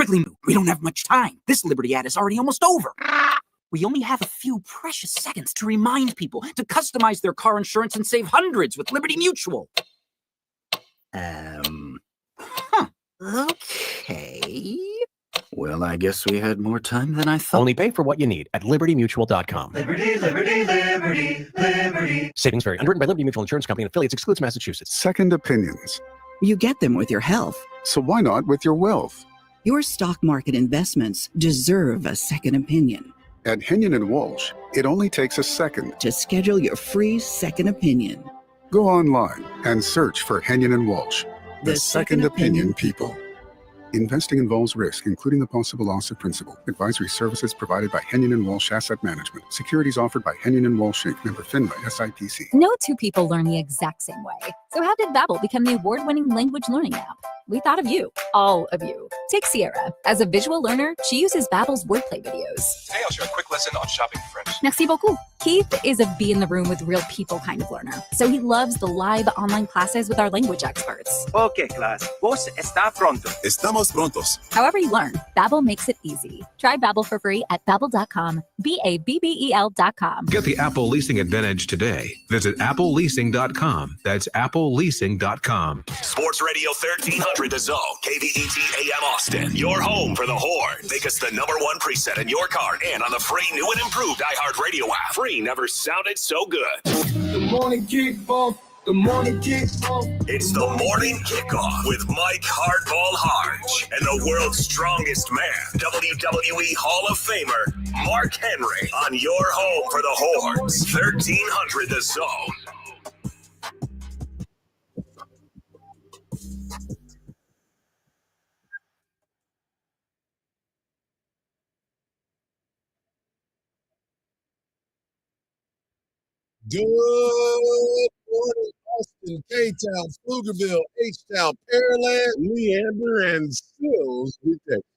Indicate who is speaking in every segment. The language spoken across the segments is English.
Speaker 1: Quickly move. We don't have much time. This Liberty ad is already almost over. We only have a few precious seconds to remind people to customize their car insurance and save hundreds with Liberty Mutual. Okay. Well, I guess we had more time than I thought.
Speaker 2: Only pay for what you need at libertymutual.com.
Speaker 3: Liberty, liberty, liberty, liberty.
Speaker 2: Savings vary. Underwritten by Liberty Mutual Insurance Company and affiliates. Excludes Massachusetts.
Speaker 4: Second opinions.
Speaker 5: You get them with your health.
Speaker 4: So why not with your wealth?
Speaker 5: Your stock market investments deserve a second opinion.
Speaker 4: At Henyon & Walsh, it only takes a second
Speaker 5: to schedule your free second opinion.
Speaker 4: Go online and search for Henyon & Walsh, the second opinion people. Investing involves risk, including the possible loss of principal. Advisory services provided by Henyon & Walsh Asset Management. Securities offered by Henyon & Walsh Inc. Member FINRA SIPC.
Speaker 6: No two people learn the exact same way. So how did Babbel become the award-winning language learning app? We thought of you, all of you. Take Sierra. As a visual learner, she uses Babbel's wordplay videos.
Speaker 7: Today I'll share a quick lesson on shopping French.
Speaker 6: Merci beaucoup. Keith is a be in the room with real people kind of learner. So he loves the live online classes with our language experts.
Speaker 8: Okay, class. Vos está pronto.
Speaker 7: Estamos prontos.
Speaker 6: However you learn, Babbel makes it easy. Try Babbel for free at babbel.com, BABBEL.com.
Speaker 9: Get the Apple Leasing Advantage today. Visit appleleasing.com. That's appleleasing.com.
Speaker 10: Sports Radio 1300 The Zone, KVET AM Austin. Your home for the Horn. Make us the #1 preset in your car and on the free new and improved iHeartRadio app. Free never sounded so good.
Speaker 11: The morning kickoff. The morning kickoff.
Speaker 10: It's the morning kickoff with Mike Hardball Hardge and the world's strongest man, WWE Hall of Famer Mark Henry, on your home for the Horns. 1300 The Zone.
Speaker 12: Good morning, Austin, K-Town, Pflugerville, H-Town, Pearland, Leander, and Sills,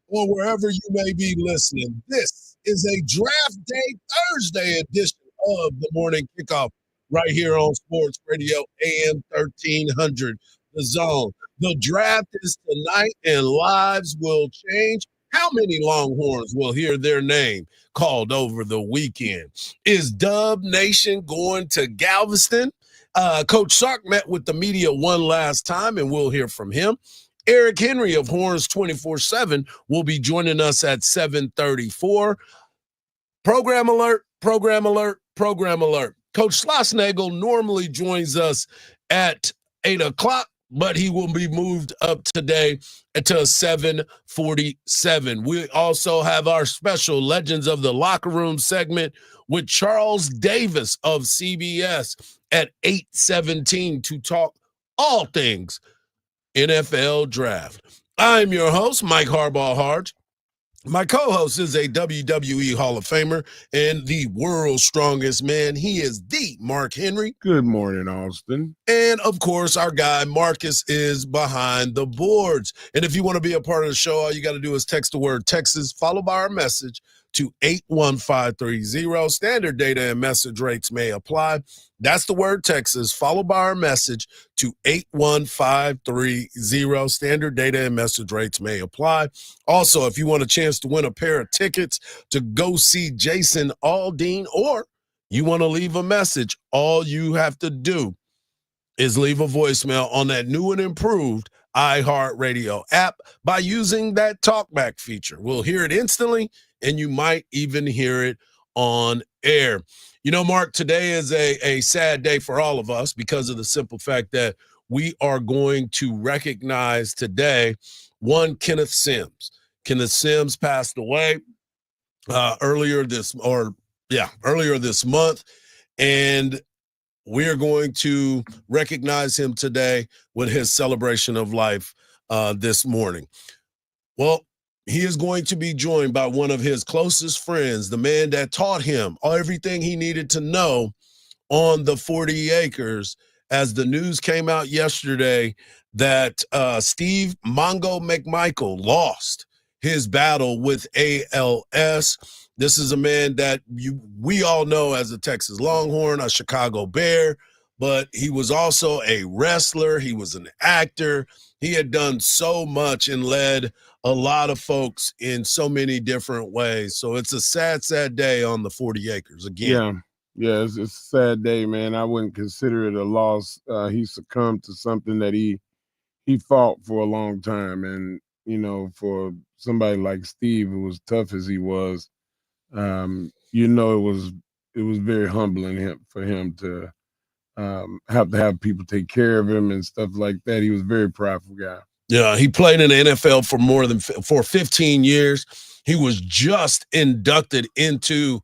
Speaker 12: or wherever you may be listening. This is a Draft Day Thursday edition of the Morning Kickoff right here on Sports Radio AM 1300, The Zone. The draft is tonight and lives will change. How many Longhorns will hear their name called over the weekend? Is Dub Nation going to Galveston? Coach Sark met with the media one last time, and we'll hear from him. Eric Henry of Horns 24/7 will be joining us at 7:34. Program alert, program alert, program alert. Coach Schlossnagel normally joins us at 8 o'clock. But he will be moved up today until 7:47. We also have our special Legends of the Locker Room segment with Charles Davis of CBS at 8:17 to talk all things NFL draft. I'm your host, Mike Hardball Hardge. My co-host is a WWE Hall of Famer and the world's strongest man. He is the Mark Henry.
Speaker 13: Good morning, Austin.
Speaker 12: And, of course, our guy Marcus is behind the boards. And if you want to be a part of the show, all you got to do is text the word Texas, followed by our message to 81530. Standard data and message rates may apply. That's the word Texas, followed by our message to 81530. Standard data and message rates may apply. Also, if you want a chance to win a pair of tickets to go see Jason Aldean, or you want to leave a message, all you have to do is leave a voicemail on that new and improved iHeartRadio app by using that talkback feature. We'll hear it instantly, and you might even hear it on air. You know, Mark, today is a sad day for all of us because of the simple fact that we are going to recognize today one Kenneth Sims. Kenneth Sims passed away earlier this month, and we're going to recognize him today with his celebration of life this morning. Well, he is going to be joined by one of his closest friends, the man that taught him everything he needed to know on the 40 acres, as the news came out yesterday that Steve Mongo McMichael lost his battle with ALS. This is a man that we all know as a Texas Longhorn, a Chicago Bear, but he was also a wrestler. He was an actor. He had done so much and led a lot of folks in so many different ways. So it's a sad, sad day on the 40 acres again.
Speaker 13: Yeah, it's a sad day, man. I wouldn't consider it a loss. He succumbed to something that he fought for a long time. And, you know, for somebody like Steve, who was tough as he was, you know, it was very humbling for him to have people take care of him and stuff like that. He was a very prideful guy.
Speaker 12: Yeah, he played in the NFL for 15 years. He was just inducted into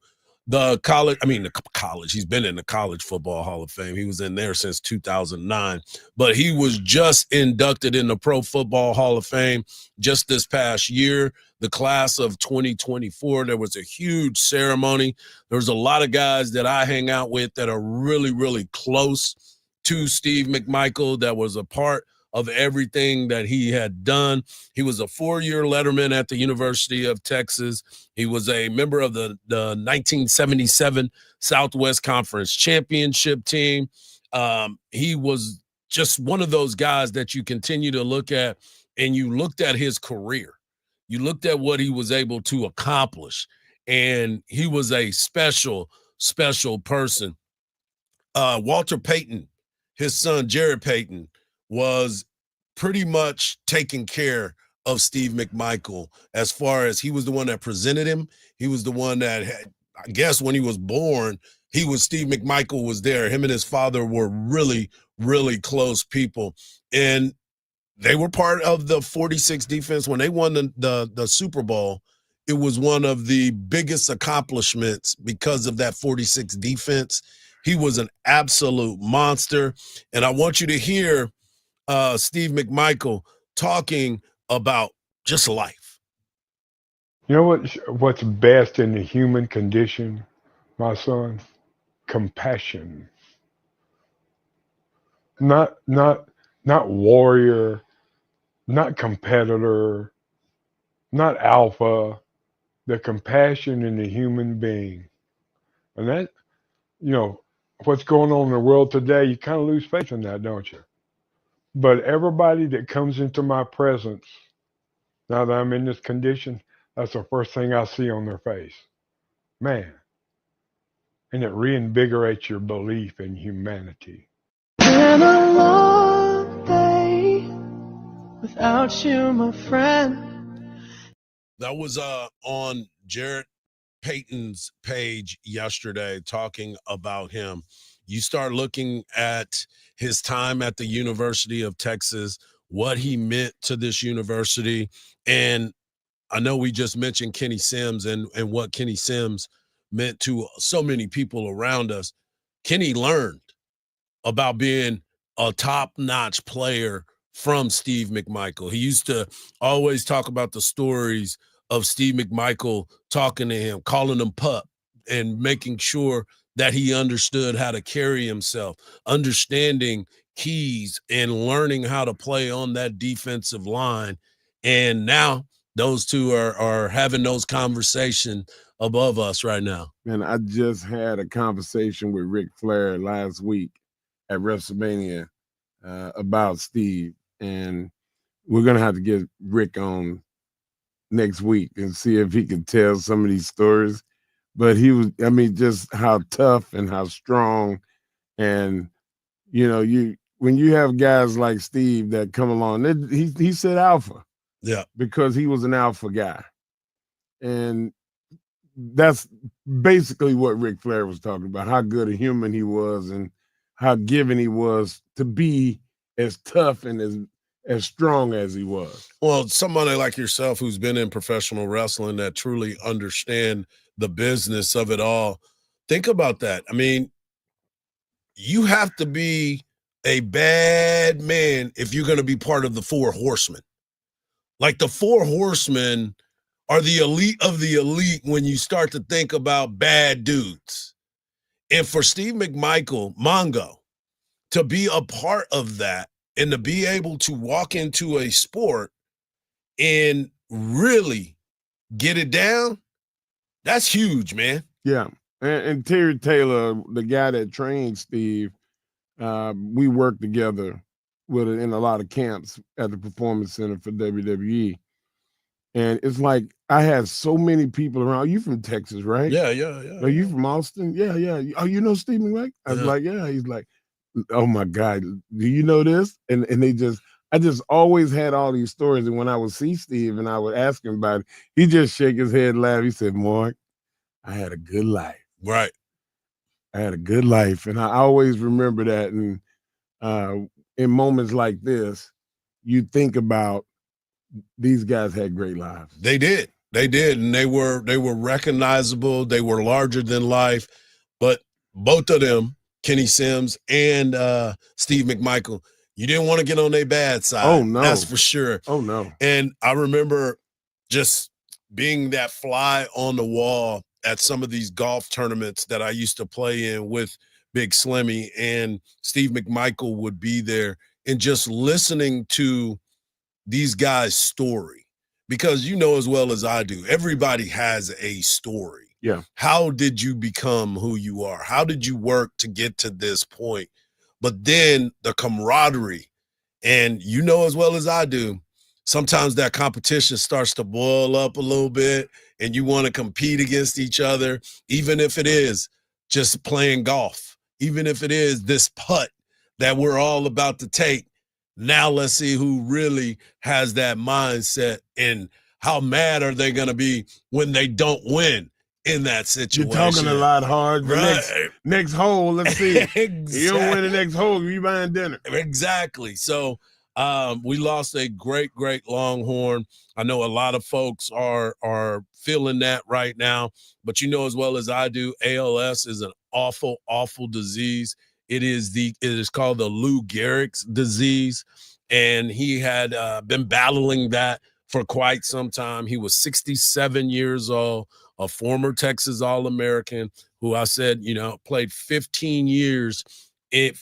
Speaker 12: the college. He's been in the College Football Hall of Fame. He was in there since 2009, but he was just inducted in the Pro Football Hall of Fame just this past year, the class of 2024. There was a huge ceremony. There was a lot of guys that I hang out with that are really, really close to Steve McMichael, that was a part of everything that he had done. He was a 4-year letterman at the University of Texas. He was a member of the 1977 Southwest Conference Championship team. He was just one of those guys that you continue to look at, and you looked at his career. You looked at what he was able to accomplish, and he was a special, special person. Walter Payton, his son, Jared Payton, was pretty much taking care of Steve McMichael as far as he was the one that presented him. He was the one that had, I guess when he was born, Steve McMichael was there. Him and his father were really, really close people. And they were part of the 46 defense. When they won the Super Bowl, it was one of the biggest accomplishments because of that 46 defense. He was an absolute monster. And I want you to hear Steve McMichael talking about just life.
Speaker 14: You know what's best in the human condition, my son? Compassion. Not warrior, not competitor, not alpha. The compassion in the human being. And that, you know, what's going on in the world today, you kind of lose faith in that, don't you? But everybody that comes into my presence, now that I'm in this condition, that's the first thing I see on their face. Man. And it reinvigorates your belief in humanity.
Speaker 15: Been a long day without you, my friend.
Speaker 12: That was on Jared Payton's page yesterday, talking about him. You start looking at his time at the University of Texas, what he meant to this university. And I know we just mentioned Kenny Sims and what Kenny Sims meant to so many people around us. Kenny learned about being a top-notch player from Steve McMichael. He used to always talk about the stories of Steve McMichael talking to him, calling him pup, and making sure that he understood how to carry himself, understanding keys and learning how to play on that defensive line. And now those two are having those conversations above us right now.
Speaker 13: And I just had a conversation with Ric Flair last week at WrestleMania about Steve. And we're going to have to get Rick on next week and see if he can tell some of these stories. But he was, I mean, just how tough and how strong. And, you know, when you have guys like Steve that come along, he said alpha.
Speaker 12: Yeah.
Speaker 13: Because he was an alpha guy. And that's basically what Ric Flair was talking about, how good a human he was and how given he was to be as tough and as strong as he was.
Speaker 12: Well, somebody like yourself who's been in professional wrestling that truly understand the business of it all, think about that. I mean, you have to be a bad man if you're going to be part of the Four Horsemen. Like the Four Horsemen are the elite of the elite when you start to think about bad dudes. And for Steve McMichael, Mongo, to be a part of that and to be able to walk into a sport and really get it down, that's huge, man.
Speaker 13: Yeah. And Terry Taylor, the guy that trained Steve, we worked together with it in a lot of camps at the Performance Center for WWE. And it's like I had so many people around. You from Texas, right?
Speaker 12: Yeah.
Speaker 13: Are you from Austin? Yeah. Oh, you know Steve McMichael? I was like, yeah. He's like, oh my God, do you know this? And I just always had all these stories. And when I would see Steve and I would ask him about it, he just shake his head and laugh. He said, Mark, I had a good life.
Speaker 12: Right.
Speaker 13: I had a good life. And I always remember that. And in moments like this, you think about these guys had great lives.
Speaker 12: They did. And they were recognizable. They were larger than life. But both of them, Kenny Sims and Steve McMichael, you didn't want to get on their bad side.
Speaker 13: Oh, no.
Speaker 12: That's for sure.
Speaker 13: Oh, no.
Speaker 12: And I remember just being that fly on the wall at some of these golf tournaments that I used to play in with Big Slimmy, and Steve McMichael would be there, and just listening to these guys' story, because you know as well as I do, everybody has a story.
Speaker 13: Yeah.
Speaker 12: How did you become who you are? How did you work to get to this point? But then the camaraderie, and you know as well as I do, sometimes that competition starts to boil up a little bit and you want to compete against each other, even if it is just playing golf, even if it is this putt that we're all about to take. Now let's see who really has that mindset, and how mad are they going to be when they don't win in that situation.
Speaker 13: You're talking a lot hard. The next hole, let's see.
Speaker 12: Exactly.
Speaker 13: You don't win the next hole, you buying dinner.
Speaker 12: Exactly. So we lost a great Longhorn. I know a lot of folks are feeling that right now, but you know as well as I do, ALS is an awful disease. It is called the Lou Gehrig's disease, and he had been battling that for quite some time. He was 67 years old, a former Texas All-American who I said, played 15 years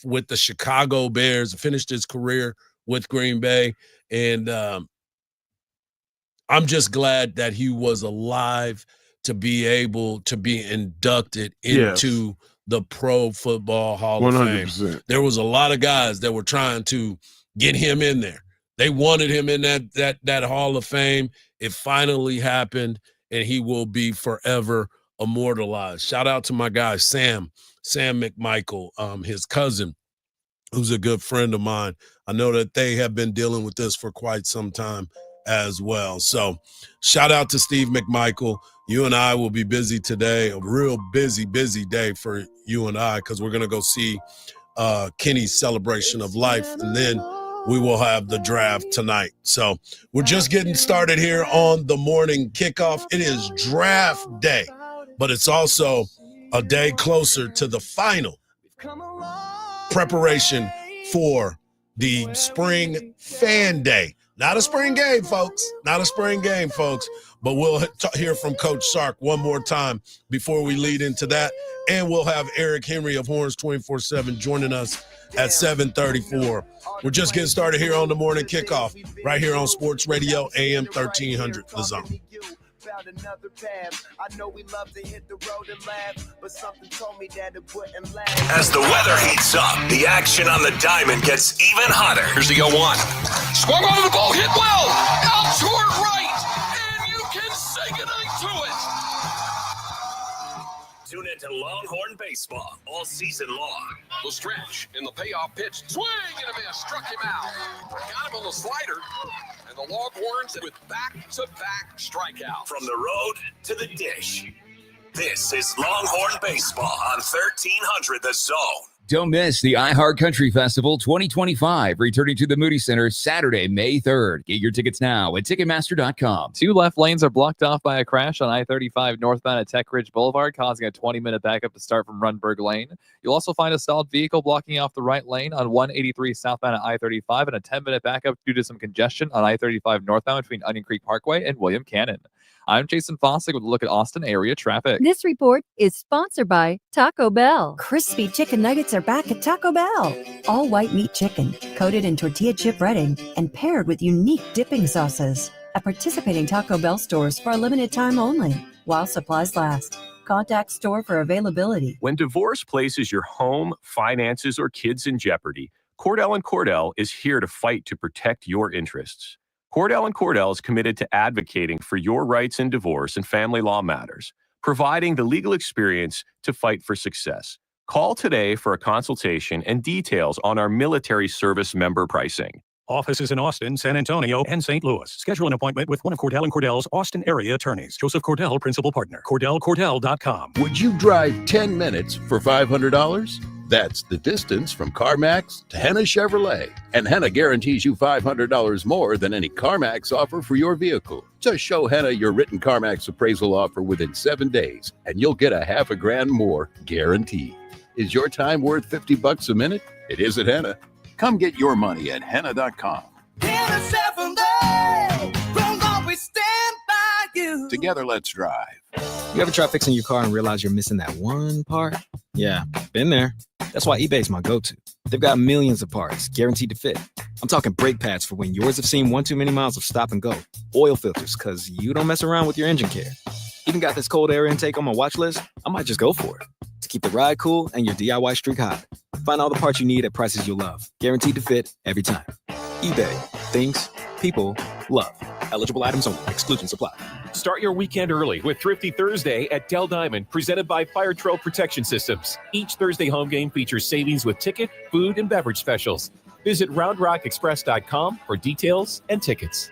Speaker 12: with the Chicago Bears, finished his career with Green Bay. And I'm just glad that he was alive to be able to be inducted into the Pro Football Hall of
Speaker 13: 100%.
Speaker 12: Fame. There was a lot of guys that were trying to get him in there. They wanted him in that Hall of Fame. It finally happened, and he will be forever immortalized. Shout out to my guy, Sam McMichael, his cousin, who's a good friend of mine. I know that they have been dealing with this for quite some time as well. So shout out to Steve McMichael. You and I will be busy today, a real busy day for you and I, because we're going to go see Kenny's celebration of life, and then we will have the draft tonight. So we're just getting started here on the morning kickoff. It is draft day, but it's also a day closer to the final preparation for the spring fan day. Not a spring game, folks. Not a spring game, folks. But we'll hear from Coach Sark one more time before we lead into that. And we'll have Eric Henry of Horns 24/7 joining us at 7:34. We're just getting started here on the morning kickoff, right here on Sports Radio AM 1300, The Zone.
Speaker 10: As the weather heats up, the action on the diamond gets even hotter. Here's the 0-1. Swung on the ball, hit well, out toward right, and you can say goodnight to it. Tune into Longhorn Baseball all season long.
Speaker 16: The stretch in the payoff pitch. Swing and a miss. Struck him out. Got him on the slider. And the Longhorns with back-to-back strikeouts.
Speaker 10: From the road to the dish. This is Longhorn Baseball on 1300 The Zone.
Speaker 17: Don't miss the iHeart Country Festival 2025, returning to the Moody Center Saturday, May 3rd. Get your tickets now at Ticketmaster.com.
Speaker 18: Two left lanes are blocked off by a crash on I-35 northbound at Tech Ridge Boulevard, causing a 20-minute backup to start from Runberg Lane. You'll also find a stalled vehicle blocking off the right lane on 183 southbound at I-35 and a 10-minute backup due to some congestion on I-35 northbound between Onion Creek Parkway and William Cannon. I'm Jason Fossick with a look at Austin area traffic.
Speaker 19: This report is sponsored by Taco Bell. Crispy chicken nuggets are back at Taco Bell. All white meat chicken, coated in tortilla chip breading, and paired with unique dipping sauces. At participating Taco Bell stores for a limited time only, while supplies last. Contact store for availability.
Speaker 20: When divorce places your home, finances, or kids in jeopardy, Cordell & Cordell is here to fight to protect your interests. Cordell & Cordell is committed to advocating for your rights in divorce and family law matters, providing the legal experience to fight for success. Call today for a consultation and details on our military service member pricing.
Speaker 21: Offices in Austin, San Antonio, and St. Louis. Schedule an appointment with one of Cordell & Cordell's Austin area attorneys. Joseph Cordell, principal partner. CordellCordell.com.
Speaker 22: Would you drive 10 minutes for $500? That's the distance from CarMax to Henna Chevrolet. And Henna guarantees you $500 more than any CarMax offer for your vehicle. Just show Henna your written CarMax appraisal offer within 7 days, and you'll get $1,000 more guaranteed. Is your time worth $50 a minute? It is at Henna. Come get your money at Henna.com.
Speaker 3: Henna Chevrolet, will always stand by you.
Speaker 22: Together, let's drive.
Speaker 23: You ever try fixing your car and realize you're missing that one part? Yeah, been there. That's why eBay's my go-to. They've got millions of parts, guaranteed to fit. I'm talking brake pads for when yours have seen one too many miles of stop and go. Oil filters, because you don't mess around with your engine care. Even got this cold air intake on my watch list. I might just go for it. To keep the ride cool and your DIY streak hot. Find all the parts you need at prices you'll love. Guaranteed to fit every time. eBay. Things people love. Eligible items only. Exclusions apply.
Speaker 24: Start your weekend early with Thrifty Thursday at Dell Diamond, presented by Fire Trail Protection Systems. Each Thursday home game features savings with ticket, food, and beverage specials. Visit RoundRockExpress.com for details and tickets.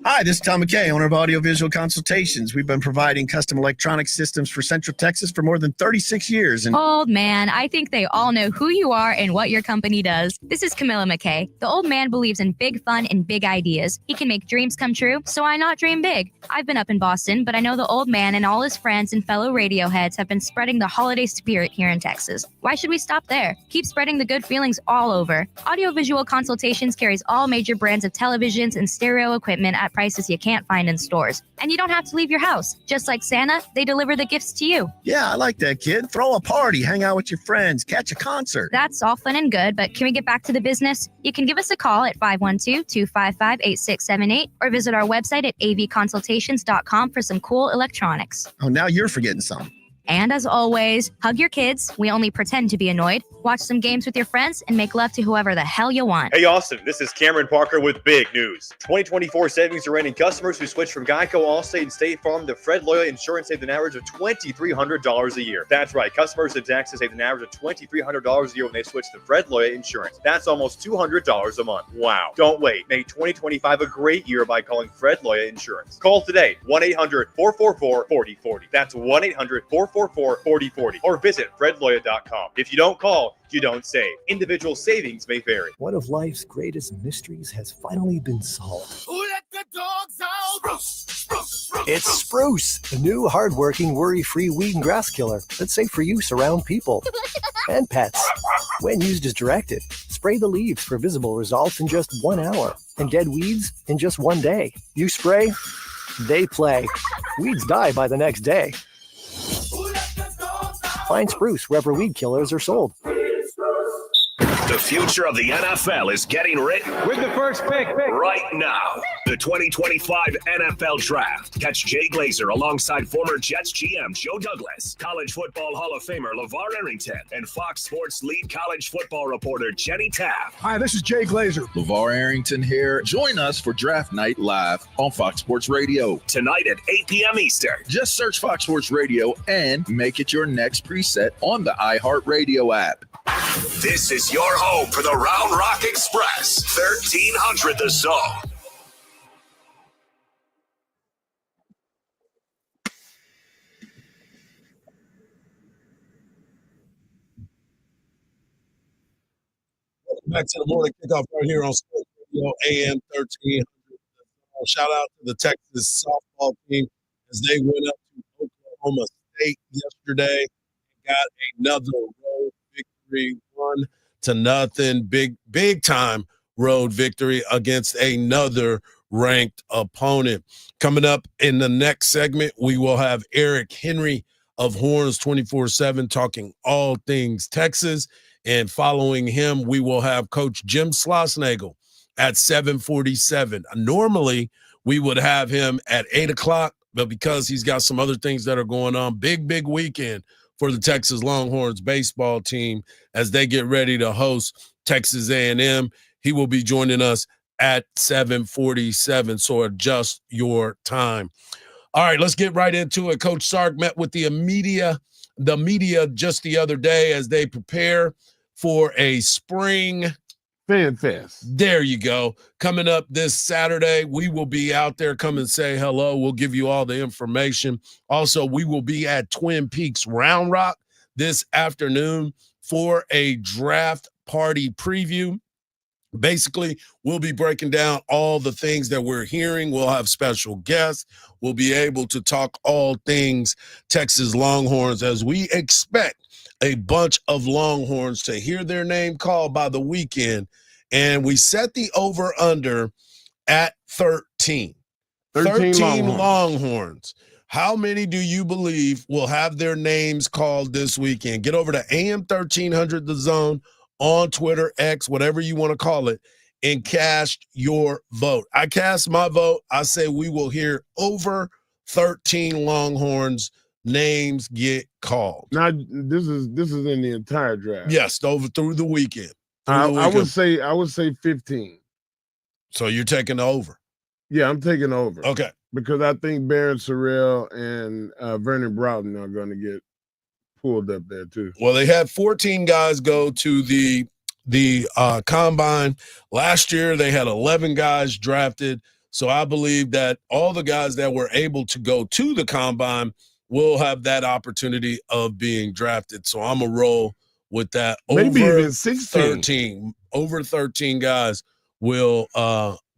Speaker 25: Hi, this is Tom McKay, owner of Audiovisual Consultations. We've been providing custom electronic systems for Central Texas for more than 36 years. And
Speaker 26: Old man, I think they all know who you are and what your company does. This is Camilla McKay. The old man believes in big fun and big ideas. He can make dreams come true, so why not dream big? I've been up in Boston, but I know the old man and all his friends and fellow radio heads have been spreading the holiday spirit here in Texas. Why should we stop there? Keep spreading the good feelings all over. Audiovisual Consultations carries all major brands of televisions and stereo equipment at prices you can't find in stores. And you don't have to leave your house. Just like Santa, they deliver the gifts to you.
Speaker 25: yeah, I like that, kid. Throw a party, hang out with your friends, catch a concert.
Speaker 26: That's all fun and good, but can we get back to the business? You can give us a call at 512-255-8678 or visit our website at avconsultations.com for some cool electronics.
Speaker 25: Oh, now you're forgetting something.
Speaker 26: And as always, hug your kids. We only pretend to be annoyed. Watch some games with your friends and make love to whoever the hell you want.
Speaker 27: Hey, Austin, this is Cameron Parker with big news. 2024 savings are ending. Customers who switch from Geico, Allstate, and State Farm to Fred Loya Insurance saved an average of $2,300 a year. That's right. Customers in Texas saved an average of $2,300 a year when they switch to Fred Loya Insurance. That's almost $200 a month. Wow. Don't wait. Make 2025 a great year by calling Fred Loya Insurance. Call today, 1-800-444-4040. That's 1-800-444-4040 or visit fredloya.com. If you don't call, you don't save. Individual savings may vary.
Speaker 28: One of life's greatest mysteries has finally been solved.
Speaker 3: Who let the dogs out? Spruce, spruce, spruce.
Speaker 28: It's Spruce, the new hard-working, worry-free weed and grass killer that's safe for use around people and pets. When used as directed, spray the leaves for visible results in just 1 hour and dead weeds in just 1 day. You spray, they play. Weeds die by the next day. Find Spruce wherever weed killers are sold.
Speaker 10: The future of the NFL is getting written
Speaker 3: With the first pick.
Speaker 10: right now. The 2025 NFL Draft. Catch Jay Glazer alongside former Jets GM Joe Douglas, College Football Hall of Famer LeVar Arrington, and Fox Sports lead college football reporter Jenny Taft.
Speaker 29: Hi, this is Jay Glazer. LeVar Arrington here. Join us for Draft Night live on Fox Sports Radio.
Speaker 10: Tonight at 8 p.m. Eastern.
Speaker 29: Just search Fox Sports Radio and make it your next preset on the iHeartRadio app.
Speaker 10: This is your home for the Round Rock Express. 1300 The Zone.
Speaker 12: Welcome back to the morning kickoff right here on Sports Radio AM 1300. Shout out to the Texas softball team as they went up to Oklahoma State yesterday and got another road victory, 1-0, big time road victory against another ranked opponent. Coming up in the next segment, we will have Eric Henry of Horns 24/7 talking all things Texas. And following him, we will have Coach Jim Schlossnagle at 7:47. Normally, we would have him at 8 o'clock, but because he's got some other things that are going on, big weekend for the Texas Longhorns baseball team as they get ready to host Texas A&M. He will be joining us at 7:47, so adjust your time. All right, let's get right into it. Coach Sark met with the media just the other day as they prepare for a spring
Speaker 13: Fan Fest.
Speaker 12: There you go. Coming up this Saturday, we will be out there. Come and say hello. We'll give you all the information. Also, we will be at Twin Peaks Round Rock this afternoon for a draft party preview. Basically, we'll be breaking down all the things that we're hearing. We'll have special guests. We'll be able to talk all things Texas Longhorns as we expect a bunch of Longhorns to hear their name called by the weekend. And we set the over-under at 13. 13 Longhorns. How many do you believe will have their names called this weekend? Get over to AM 1300 The Zone on Twitter, X, whatever you want to call it, and cast your vote. I cast my vote. I say we will hear over 13 Longhorns names get called.
Speaker 13: Now, this is in the entire draft.
Speaker 12: Yes, over through the weekend.
Speaker 13: I would say 15.
Speaker 12: So you're taking the over?
Speaker 13: Yeah, I'm taking over.
Speaker 12: Okay.
Speaker 13: Because I think Barron Sorrell and Vernon Broughton are going to get pulled up there too.
Speaker 12: Well, they had 14 guys go to the combine. Last year, they had 11 guys drafted. So I believe that all the guys that were able to go to the combine will have that opportunity of being drafted. So I'm a roll with that.
Speaker 13: Maybe
Speaker 12: over
Speaker 13: even 16.
Speaker 12: 13. Over 13 guys will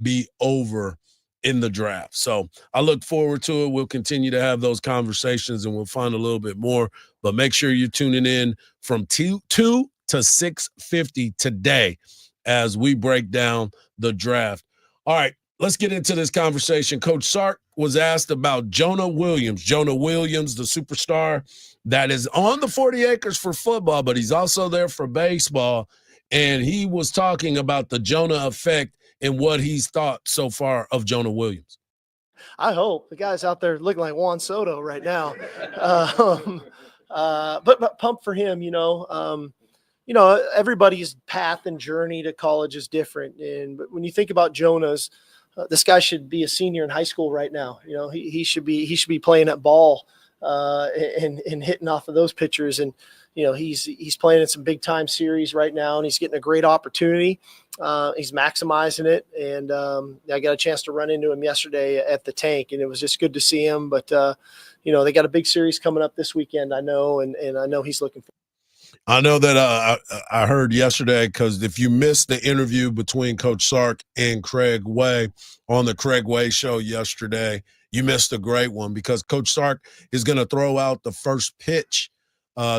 Speaker 12: be over in the draft. So I look forward to it. We'll continue to have those conversations and we'll find a little bit more. But make sure you're tuning in from 2 to 6:50 today as we break down the draft. All right, let's get into this conversation. Coach Sark was asked about Jonah Williams. Jonah Williams, the superstar that is on the 40 acres for football, but he's also there for baseball. And he was talking about the Jonah effect and what he's thought so far of Jonah Williams.
Speaker 1: I hope the guy's out there looking like Juan Soto right now. But pumped for him, everybody's path and journey to college is different. But when you think about Jonah's, this guy should be a senior in high school right now. He should be playing that ball and hitting off of those pitchers. And, he's playing in some big time series right now and he's getting a great opportunity. He's maximizing it. And I got a chance to run into him yesterday at the tank and it was just good to see him. But, they got a big series coming up this weekend, I know, and I know he's looking for.
Speaker 12: I know that I heard yesterday, because if you missed the interview between Coach Sark and Craig Way on the Craig Way show yesterday, you missed a great one because Coach Sark is going to throw out the first pitch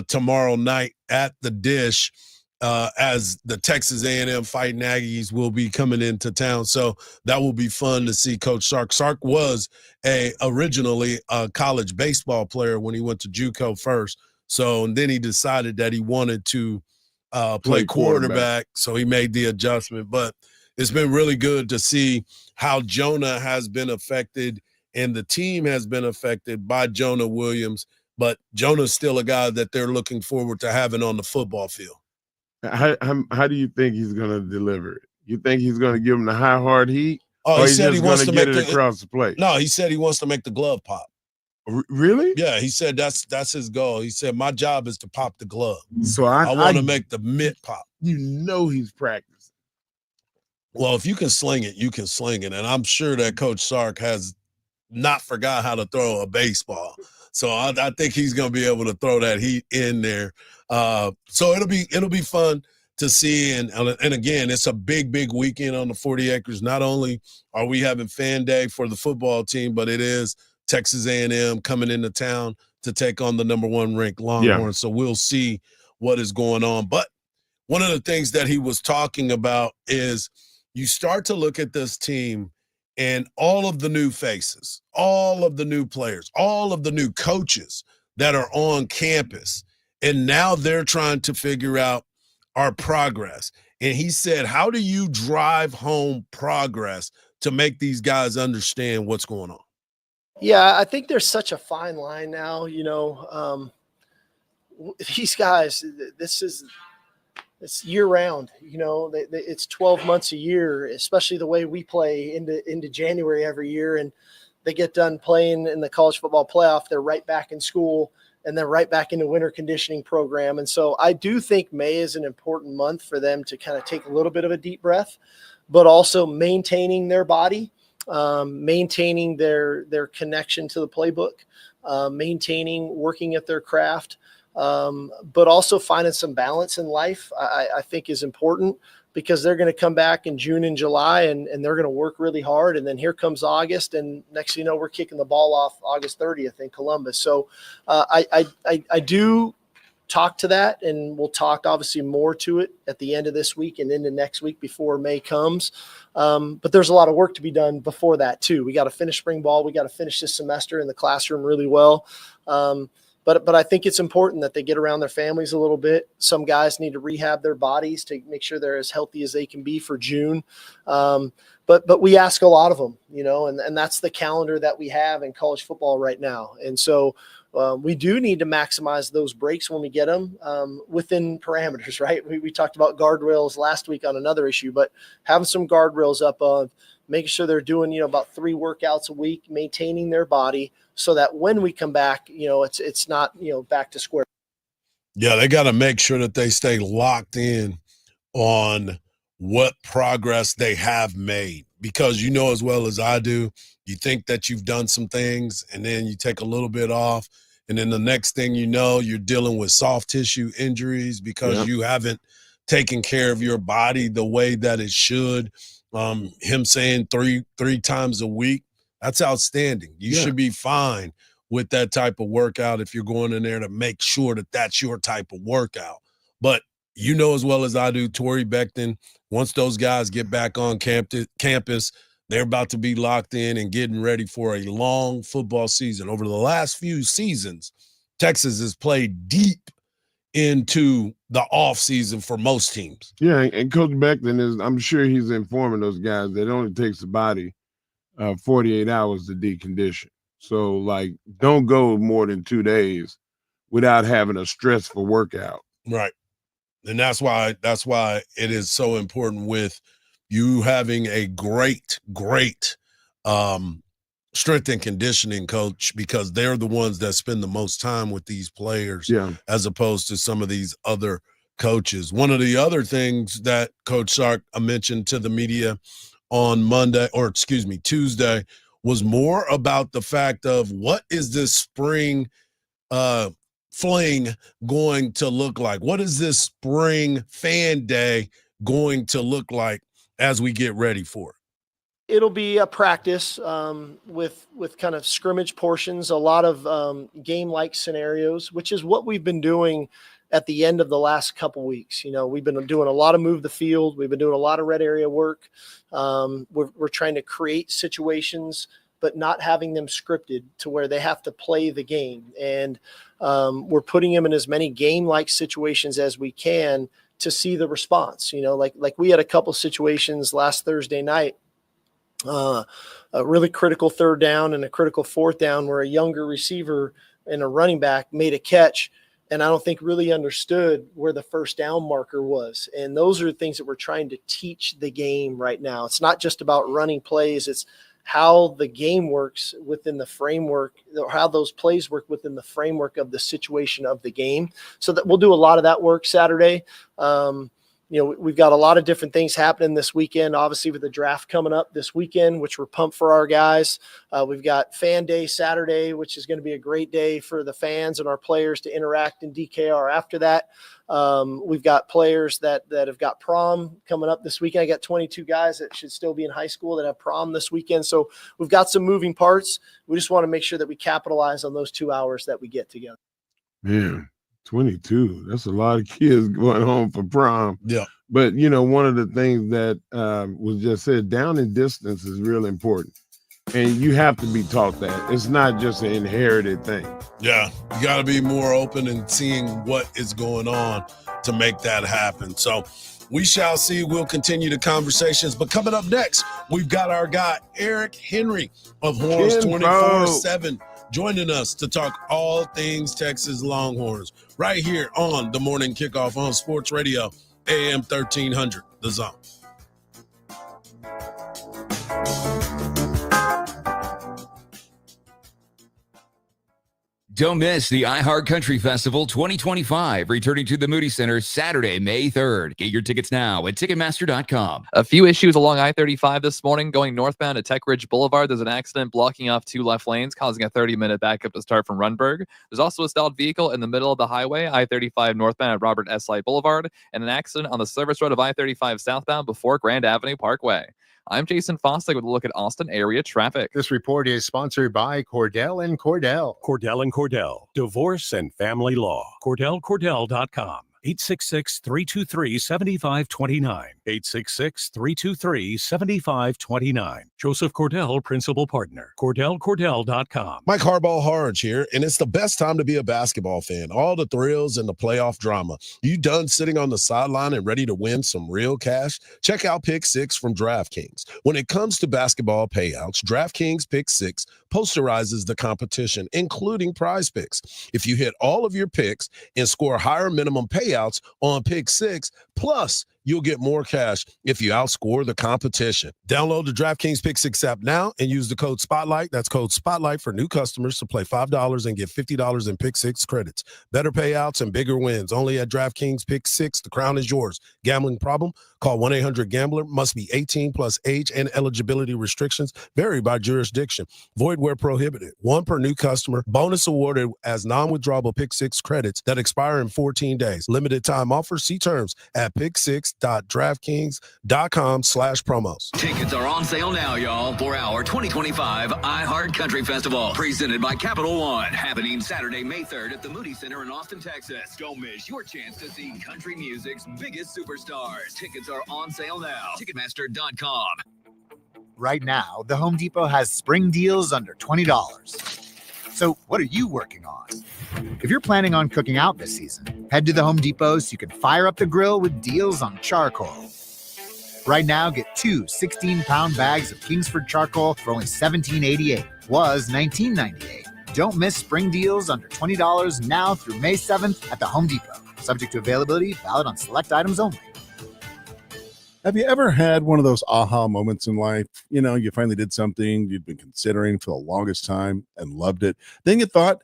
Speaker 12: tomorrow night at the Dish as the Texas A&M Fighting Aggies will be coming into town. So that will be fun to see Coach Sark. Sark was originally a college baseball player when he went to JUCO first. So and then he decided that he wanted to play quarterback. So he made the adjustment. But it's been really good to see how Jonah has been affected and the team has been affected by Jonah Williams. But Jonah's still a guy that they're looking forward to having on the football field.
Speaker 13: How do you think he's going to deliver it? You think he's going to give him the high, hard heat?
Speaker 12: Oh,
Speaker 13: or
Speaker 12: he said he wants to
Speaker 13: get
Speaker 12: make
Speaker 13: it across the plate?
Speaker 12: No, he said he wants to make the glove pop.
Speaker 13: Really?
Speaker 12: Yeah, he said that's his goal. He said, my job is to pop the glove.
Speaker 13: So
Speaker 12: I want to make the mitt pop.
Speaker 13: He's practicing.
Speaker 12: Well, if you can sling it, you can sling it. And I'm sure that Coach Sark has not forgot how to throw a baseball. So I think he's going to be able to throw that heat in there. So it'll be fun to see. And again, it's a big weekend on the 40 acres. Not only are we having fan day for the football team, but it is Texas A&M coming into town to take on the number 1 ranked Longhorns. Yeah. So we'll see what is going on. But one of the things that he was talking about is you start to look at this team and all of the new faces, all of the new players, all of the new coaches that are on campus. And now they're trying to figure out our progress. And he said, how do you drive home progress to make these guys understand what's going on?
Speaker 1: Yeah, I think there's such a fine line now. These guys, it's year round. It's 12 months a year, especially the way we play into January every year, and they get done playing in the college football playoff. They're right back in school, and then right back into winter conditioning program. And so I do think May is an important month for them to kind of take a little bit of a deep breath, but also maintaining their body, maintaining their connection to the playbook, maintaining working at their craft, but also finding some balance in life, I think is important, because they're going to come back in June and July and they're going to work really hard. And then here comes August. And next thing you know, we're kicking the ball off August 30th in Columbus. So I do talk to that, and we'll talk obviously more to it at the end of this week and into next week before May comes. But there's a lot of work to be done before that too. We got to finish spring ball. We got to finish this semester in the classroom really well. But I think it's important that they get around their families a little bit. Some guys need to rehab their bodies to make sure they're as healthy as they can be for June. But we ask a lot of them, and that's the calendar that we have in college football right now. And so we do need to maximize those breaks when we get them within parameters, right? We talked about guardrails last week on another issue, but having some guardrails up of making sure they're doing, about 3 workouts a week, maintaining their body so that when we come back, it's not, back to square.
Speaker 12: Yeah, they got to make sure that they stay locked in on what progress they have made, because as well as I do, you think that you've done some things and then you take a little bit off, and then the next thing you know, you're dealing with soft tissue injuries because you haven't taken care of your body the way that it should. Him saying three times a week, that's outstanding. You should be fine with that type of workout if you're going in there to make sure that that's your type of workout. But as well as I do, Torrey Becton, once those guys get back on campus, they're about to be locked in and getting ready for a long football season. Over the last few seasons, Texas has played deep into the off season for most teams.
Speaker 13: Yeah, and Coach Becton I'm sure he's informing those guys that it only takes the body 48 hours to decondition. So, don't go more than 2 days without having a stressful workout.
Speaker 12: Right. And that's why it is so important with you having a great strength and conditioning coach, because they're the ones that spend the most time with these players as opposed to some of these other coaches. One of the other things that Coach Sark mentioned to the media on Tuesday was more about the fact of what is this spring fling going to look like? What is this spring fan day going to look like as we get ready for it?
Speaker 1: It'll be a practice with kind of scrimmage portions, a lot of game-like scenarios, which is what we've been doing at the end of the last couple weeks. We've been doing a lot of move the field. We've been doing a lot of red area work. We're trying to create situations, but not having them scripted to where they have to play the game. And we're putting them in as many game-like situations as we can to see the response. Like we had a couple situations last Thursday night, a really critical 3rd down and a critical 4th down where a younger receiver and a running back made a catch, and I don't think really understood where the 1st down marker was. And those are the things that we're trying to teach the game right now. It's not just about running plays. It's how the game works within the framework, or how those plays work within the framework of the situation of the game. So that we'll do a lot of that work Saturday. We've got a lot of different things happening this weekend, obviously with the draft coming up this weekend, which we're pumped for our guys. We've got Fan Day Saturday, which is going to be a great day for the fans and our players to interact in DKR after that. We've got players that have got prom coming up this weekend. I got 22 guys that should still be in high school that have prom this weekend. So we've got some moving parts. We just want to make sure that we capitalize on those 2 hours that we get together.
Speaker 13: Man, 22. That's a lot of kids going home for prom.
Speaker 12: Yeah.
Speaker 13: But, one of the things that was just said, down and distance is really important. And you have to be taught that. It's not just an inherited thing.
Speaker 12: Yeah. You got to be more open and seeing what is going on to make that happen. So We shall see. We'll continue the conversations. But coming up next, we've got our guy, Eric Henry of Horns 24/7, joining us to talk all things Texas Longhorns right here on the Morning Kickoff on Sports Radio, AM 1300, The Zone.
Speaker 17: Don't miss the iHeart Country Festival 2025, returning to the Moody Center Saturday, May 3rd. Get your tickets now at Ticketmaster.com.
Speaker 18: A few issues along I-35 this morning. Going northbound at Tech Ridge Boulevard, there's an accident blocking off 2 left lanes, causing a 30-minute backup to start from Runberg. There's also a stalled vehicle in the middle of the highway, I-35 northbound at Robert S. Light Boulevard, and an accident on the service road of I-35 southbound before Grand Avenue Parkway. I'm Jason Fostick with a look at Austin area traffic.
Speaker 2: This report is sponsored by Cordell & Cordell.
Speaker 21: Cordell & Cordell, Divorce and Family Law. CordellCordell.com. 866-323-7529. 866-323-7529. Joseph Cordell, Principal Partner. CordellCordell.com.
Speaker 12: Mike Hardball Hardge here, and it's the best time to be a basketball fan. All the thrills and the playoff drama. You done sitting on the sideline and ready to win some real cash? Check out Pick 6 from DraftKings. When it comes to basketball payouts, DraftKings Pick 6 posterizes the competition, including prize picks. If you hit all of your picks and score higher minimum payouts on Pick 6, plus you'll get more cash if you outscore the competition. Download the DraftKings Pick 6 app now and use the code SPOTLIGHT. That's code SPOTLIGHT for new customers to play $5 and get $50 in Pick 6 credits. Better payouts and bigger wins. Only at DraftKings Pick 6. The crown is yours. Gambling problem? Call 1-800-GAMBLER. Must be 18 plus age and eligibility restrictions vary by jurisdiction. Void where prohibited. One per new customer. Bonus awarded as non-withdrawable Pick 6 credits that expire in 14 days. Limited time offer. See terms at pick6.draftkings.com/promos.
Speaker 4: Tickets are on sale now, y'all, for our 2025 iHeart Country Festival, presented by Capital One, happening Saturday, May 3rd at the Moody Center in Austin, Texas. Don't miss your chance to see country music's biggest superstars. Tickets are on sale now. Ticketmaster.com.
Speaker 5: Right now, the Home Depot has spring deals under $20. So what are you working on? If you're planning on cooking out this season, head to the Home Depot so you can fire up the grill with deals on charcoal. Right now, get 2 16-pound bags of Kingsford charcoal for only $17.88. Was $19.98. Don't miss spring deals under $20 now through May 7th at the Home Depot. Subject to availability, valid on select items only.
Speaker 6: Have you ever had one of those aha moments in life? You know, you finally did something you'd been considering for the longest time and loved it. Then you thought,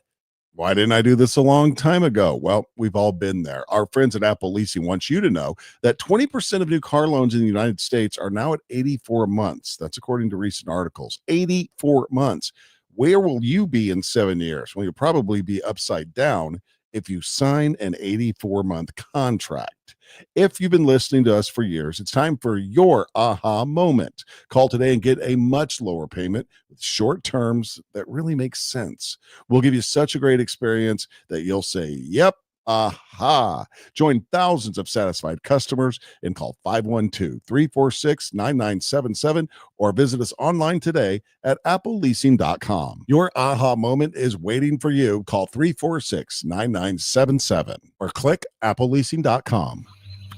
Speaker 6: why didn't I do this a long time ago? Well, we've all been there. Our friends at Apple Leasing want you to know that 20% of new car loans in the United States are now at 84 months. That's according to recent articles. 84 months. Where will you be in 7 years? Well, you'll probably be upside down if you sign an 84-month contract. If you've been listening to us for years, it's time for your aha moment. Call today and get a much lower payment with short terms that really make sense. We'll give you such a great experience that you'll say, yep, aha. Join thousands of satisfied customers and call 512-346-9977 or visit us online today at appleleasing.com. Your aha moment is waiting for you. Call 346-9977 or click appleleasing.com.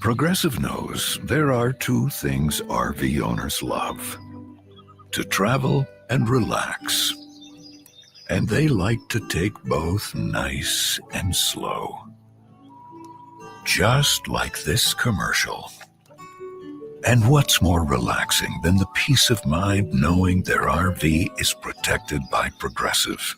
Speaker 7: Progressive knows there are two things RV owners love: to travel and relax. And they like to take both nice and slow. Just like this commercial. And what's more relaxing than the peace of mind knowing their RV is protected by Progressive?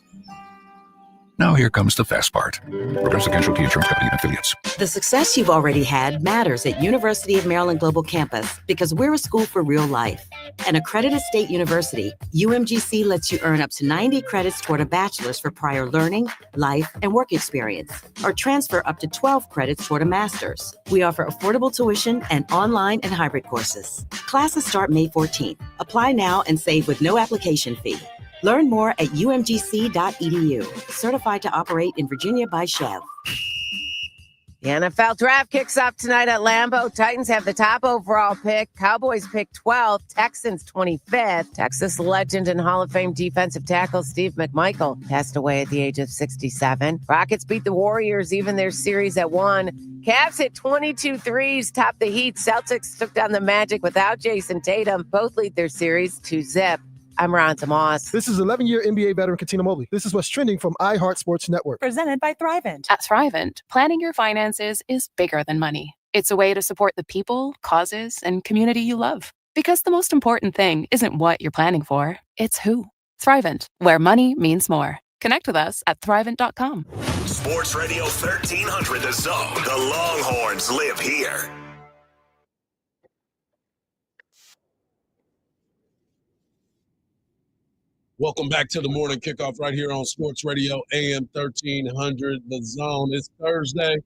Speaker 7: Now here comes the fast part. Progressive Casualty Insurance Company and Affiliates.
Speaker 8: The success you've already had matters at University of Maryland Global Campus because we're a school for real life. An accredited state university, UMGC lets you earn up to 90 credits toward a bachelor's for prior learning, life, and work experience, or transfer up to 12 credits toward a master's. We offer affordable tuition and online and hybrid courses. Classes start May 14th. Apply now and save with no application fee. Learn more at umgc.edu. Certified to operate in Virginia by Chev.
Speaker 9: The NFL draft kicks off tonight at Lambeau. Titans have the top overall pick. Cowboys pick 12th. Texans 25th. Texas legend and Hall of Fame defensive tackle Steve McMichael passed away at the age of 67. Rockets beat the Warriors, even their series at 1. Cavs hit 22 threes, topped the Heat. Celtics took down the Magic without Jason Tatum. Both lead their series 2-0. I'm Ron Tomas.
Speaker 11: This is 11-year NBA veteran Katina Mobley. This is what's trending from iHeart Sports Network.
Speaker 14: Presented by Thrivent. At Thrivent, planning your finances is bigger than money. It's a way to support the people, causes, and community you love. Because the most important thing isn't what you're planning for, it's who. Thrivent, where money means more. Connect with us at Thrivent.com.
Speaker 10: Sports Radio 1300 The Zone. The Longhorns live here.
Speaker 12: Welcome back to the morning kickoff right here on Sports Radio AM 1300 The Zone. It's Thursday.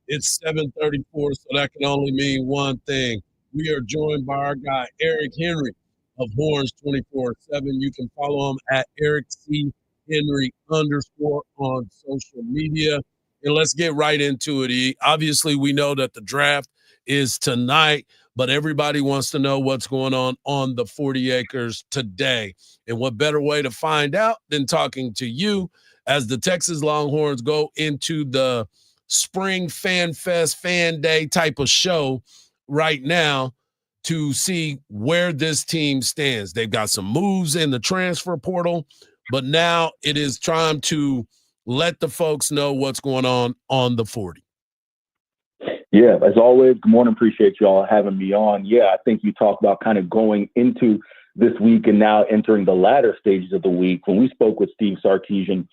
Speaker 12: It's 7:34, so that can only mean one thing. We are joined by our guy, Eric Henry of Horns 24/7. You can follow him at Eric C. Henry _ on social media. And let's get right into it. Obviously, we know that the draft is tonight, but everybody wants to know what's going on the 40 acres today. And what better way to find out than talking to you as the Texas Longhorns go into the spring fan fest, fan day type of show right now to see where this team stands. They've got some moves in the transfer portal, but now it is time to let the folks know what's going on the 40.
Speaker 15: Yeah, as always, good morning. Appreciate you all having me on. Yeah, I think you talked about kind of going into this week and now entering the latter stages of the week. When we spoke with Steve Sarkisian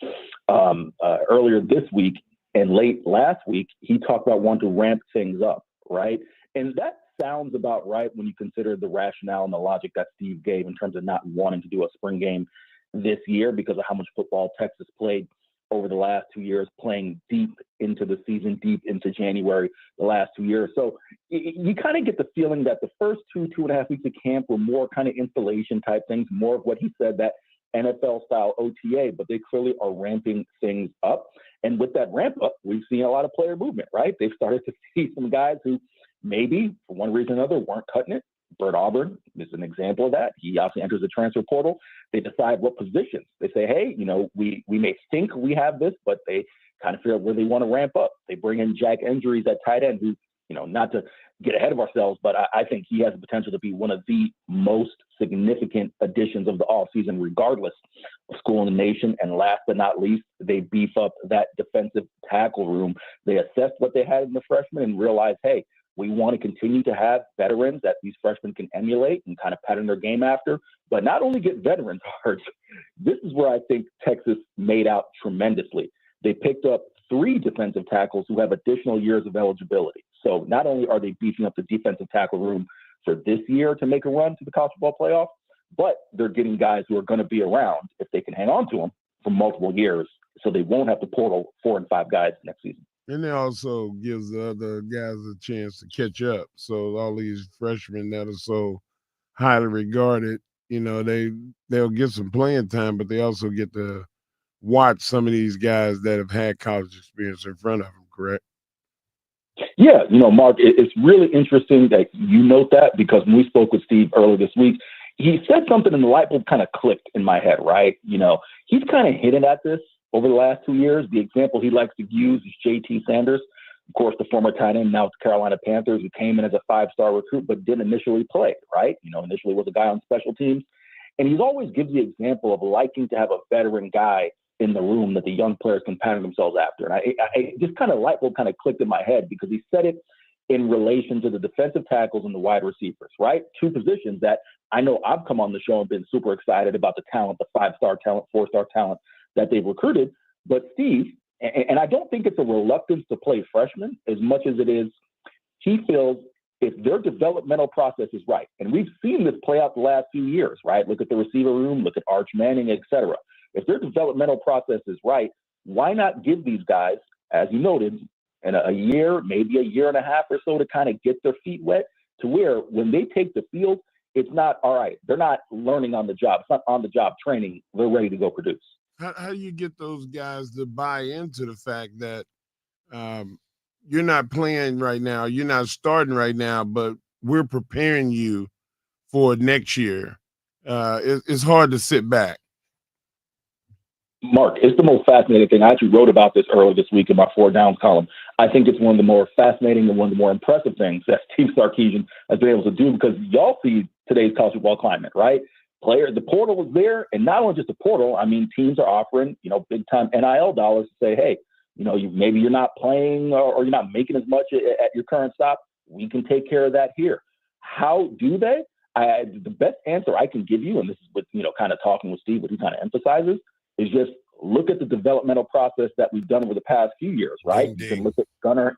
Speaker 15: earlier this week and late last week, he talked about wanting to ramp things up, right? And that sounds about right when you consider the rationale and the logic that Steve gave in terms of not wanting to do a spring game this year because of how much football Texas played over the last 2 years, playing deep into the season, deep into January the last 2 years. So you kind of get the feeling that the first 2.5 weeks of camp were more kind of installation type things, more of what he said, that NFL style OTA, but they clearly are ramping things up. And with that ramp up, we've seen a lot of player movement, right? They've started to see some guys who maybe for one reason or another weren't cutting it. Bert Auburn is an example of that. He obviously enters the transfer portal. They decide what positions. They say, hey, we may think we have this, but they kind of figure out where they want to ramp up. They bring in Jack Endries at tight end, who, not to get ahead of ourselves, but I think he has the potential to be one of the most significant additions of the offseason, regardless of school in the nation. And last but not least, they beef up that defensive tackle room. They assessed what they had in the freshmen and realized, hey, we want to continue to have veterans that these freshmen can emulate and kind of pattern their game after, but not only get veterans hard. This is where I think Texas made out tremendously. They picked up 3 defensive tackles who have additional years of eligibility. So not only are they beefing up the defensive tackle room for this year to make a run to the college football playoff, but they're getting guys who are going to be around if they can hang on to them for multiple years, so they won't have to portal 4 and 5 guys next season.
Speaker 13: And it also gives the other guys a chance to catch up. So all these freshmen that are so highly regarded, they'll get some playing time, but they also get to watch some of these guys that have had college experience in front of them, correct?
Speaker 15: Yeah, Mark, it's really interesting that you note that, because when we spoke with Steve earlier this week, he said something and the light bulb kind of clicked in my head, right? He's kind of hinted at this over the last 2 years. The example he likes to use is J.T. Sanders, of course, the former tight end, now with the Carolina Panthers, who came in as a 5-star recruit but didn't initially play, right? Initially was a guy on special teams. And he's always gives the example of liking to have a veteran guy in the room that the young players can pattern themselves after. And I just kind of light bulb kind of clicked in my head, because he said it in relation to the defensive tackles and the wide receivers, right? 2 positions that I know I've come on the show and been super excited about the talent, the 5-star talent, 4-star talent that they've recruited. But Steve, and I don't think it's a reluctance to play freshmen as much as it is, he feels if their developmental process is right, and we've seen this play out the last few years, right? Look at the receiver room, look at Arch Manning, et cetera. If their developmental process is right, why not give these guys, as you noted, in a year, maybe a year and a half or so, to kind of get their feet wet, to where when they take the field, it's not, all right, they're not learning on the job. It's not on-the-job training. They're ready to go produce.
Speaker 13: How do you get those guys to buy into the fact that you're not playing right now, you're not starting right now, but we're preparing you for next year. It's hard to sit back.
Speaker 15: Mark, it's the most fascinating thing. I actually wrote about this earlier this week in my 4 Downs column. I think it's one of the more fascinating and one of the more impressive things that Steve Sarkisian has been able to do, because y'all see today's college football climate, right? The portal was there, and not only just the portal. I mean, teams are offering, big time NIL dollars to say, hey, maybe you're not playing or you're not making as much at your current stop. We can take care of that here. How do they? The best answer I can give you, and this is what, kind of talking with Steve, what he kind of emphasizes, is just look at the developmental process that we've done over the past few years, right?
Speaker 12: Ding, ding.
Speaker 15: You can look at Gunnar.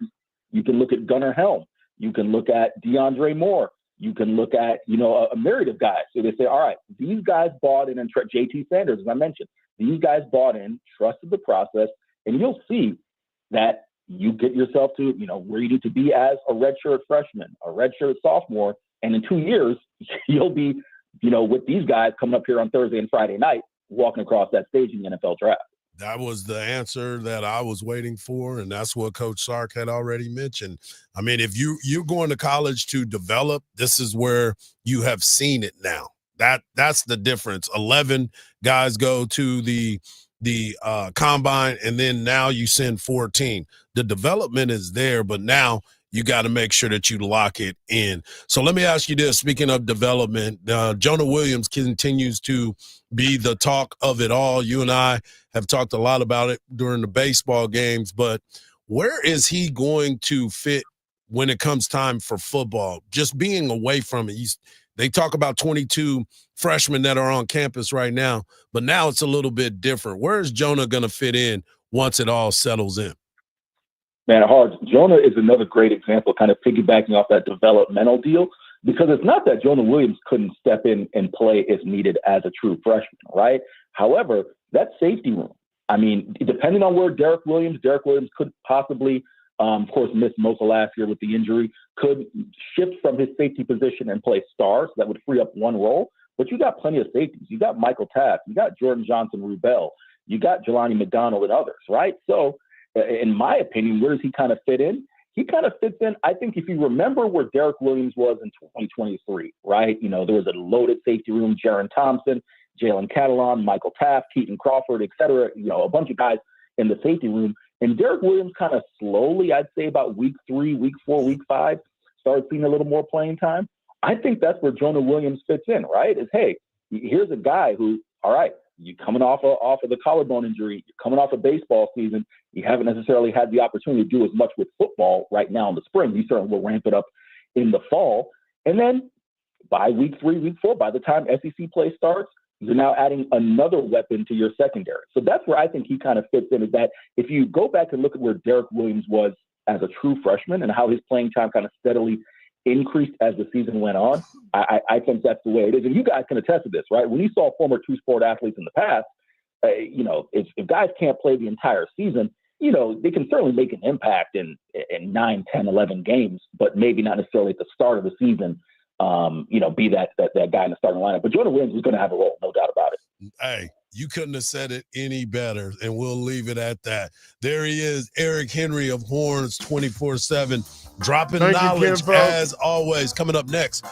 Speaker 15: You can look at Gunnar Helm. You can look at DeAndre Moore. You can look at, a myriad of guys. So they say, all right, these guys bought in, and JT Sanders, as I mentioned, these guys bought in, trusted the process, and you'll see that you get yourself to, where you need to be as a redshirt freshman, a redshirt sophomore, and in 2 years, you'll be, with these guys coming up here on Thursday and Friday night, walking across that stage in the NFL draft.
Speaker 12: That was the answer that I was waiting for, and that's what Coach Sark had already mentioned. I mean, if you're going to college to develop, this is where you have seen it now. That's the difference. 11 guys go to the combine, and then now you send 14. The development is there, but now you got to make sure that you lock it in. So let me ask you this. Speaking of development, Jonah Williams continues to be the talk of it all. You and I have talked a lot about it during the baseball games, but where is he going to fit when it comes time for football? Just being away from it. They talk about 22 freshmen that are on campus right now, but now it's a little bit different. Where is Jonah going to fit in once it all settles in?
Speaker 15: Man, Hardge, Jonah is another great example, kind of piggybacking off that developmental deal, because it's not that Jonah Williams couldn't step in and play if needed as a true freshman, right? However, that safety room, I mean, depending on where Derek Williams could possibly, of course, miss most of last year with the injury, could shift from his safety position and play star, so that would free up one role. But you got plenty of safeties. You got Michael Taft. You got Jordan Johnson-Rubel. You got Jelani McDonald and others, right? So, in my opinion, where does he kind of fit in? He kind of fits in, I think, if you remember where Derek Williams was in 2023, right? There was a loaded safety room, Jaron Thompson, Jalen Catalon, Michael Taft, Keaton Crawford, et cetera, a bunch of guys in the safety room. And Derek Williams kind of slowly, I'd say about week 3, week 4, week 5, started seeing a little more playing time. I think that's where Jonah Williams fits in, right? Is, hey, here's a guy who, all right, you're coming off of the collarbone injury, you're coming off a baseball season, you haven't necessarily had the opportunity to do as much with football right now in the spring. You certainly will ramp it up in the fall. And then by week 3, week 4, by the time SEC play starts, you're now adding another weapon to your secondary. So that's where I think he kind of fits in, is that if you go back and look at where Derek Williams was as a true freshman and how his playing time kind of steadily increased as the season went on, I think that's the way it is. And you guys can attest to this, right? When you saw former two-sport athletes in the past, if guys can't play the entire season, they can certainly make an impact in 9, 10, 11 games, but maybe not necessarily at the start of the season, be that guy in the starting lineup. But Jonah Williams is going to have a role, no doubt about it.
Speaker 12: Hey, you couldn't have said it any better, and we'll leave it at that. There he is, Eric Henry of Horns 24/7, dropping knowledge as always. Coming up next,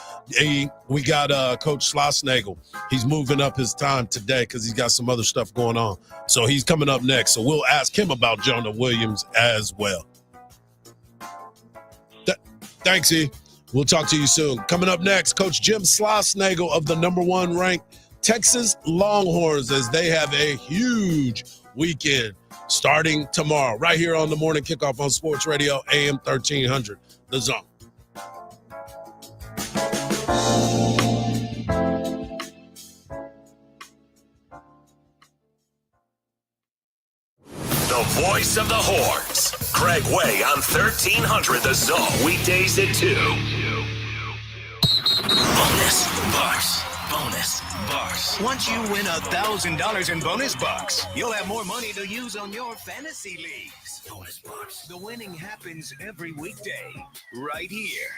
Speaker 12: we got Coach Schlossnagel. He's moving up his time today because he's got some other stuff going on. So he's coming up next. So we'll ask him about Jonah Williams as well. Thanks, E. We'll talk to you soon. Coming up next, Coach Jim Schlossnagel of the #1 ranked Texas Longhorns, as they have a huge weekend starting tomorrow, right here on the Morning Kickoff on Sports Radio, AM 1300, The Zone.
Speaker 10: The voice of the Horns, Greg Way on 1300 The Zone, weekdays at 2.
Speaker 3: Bonus bucks. Bonus bucks. Once you win $1,000 in bonus bucks, you'll have more money to use on your fantasy leagues. Bonus bucks. The winning happens every weekday, right here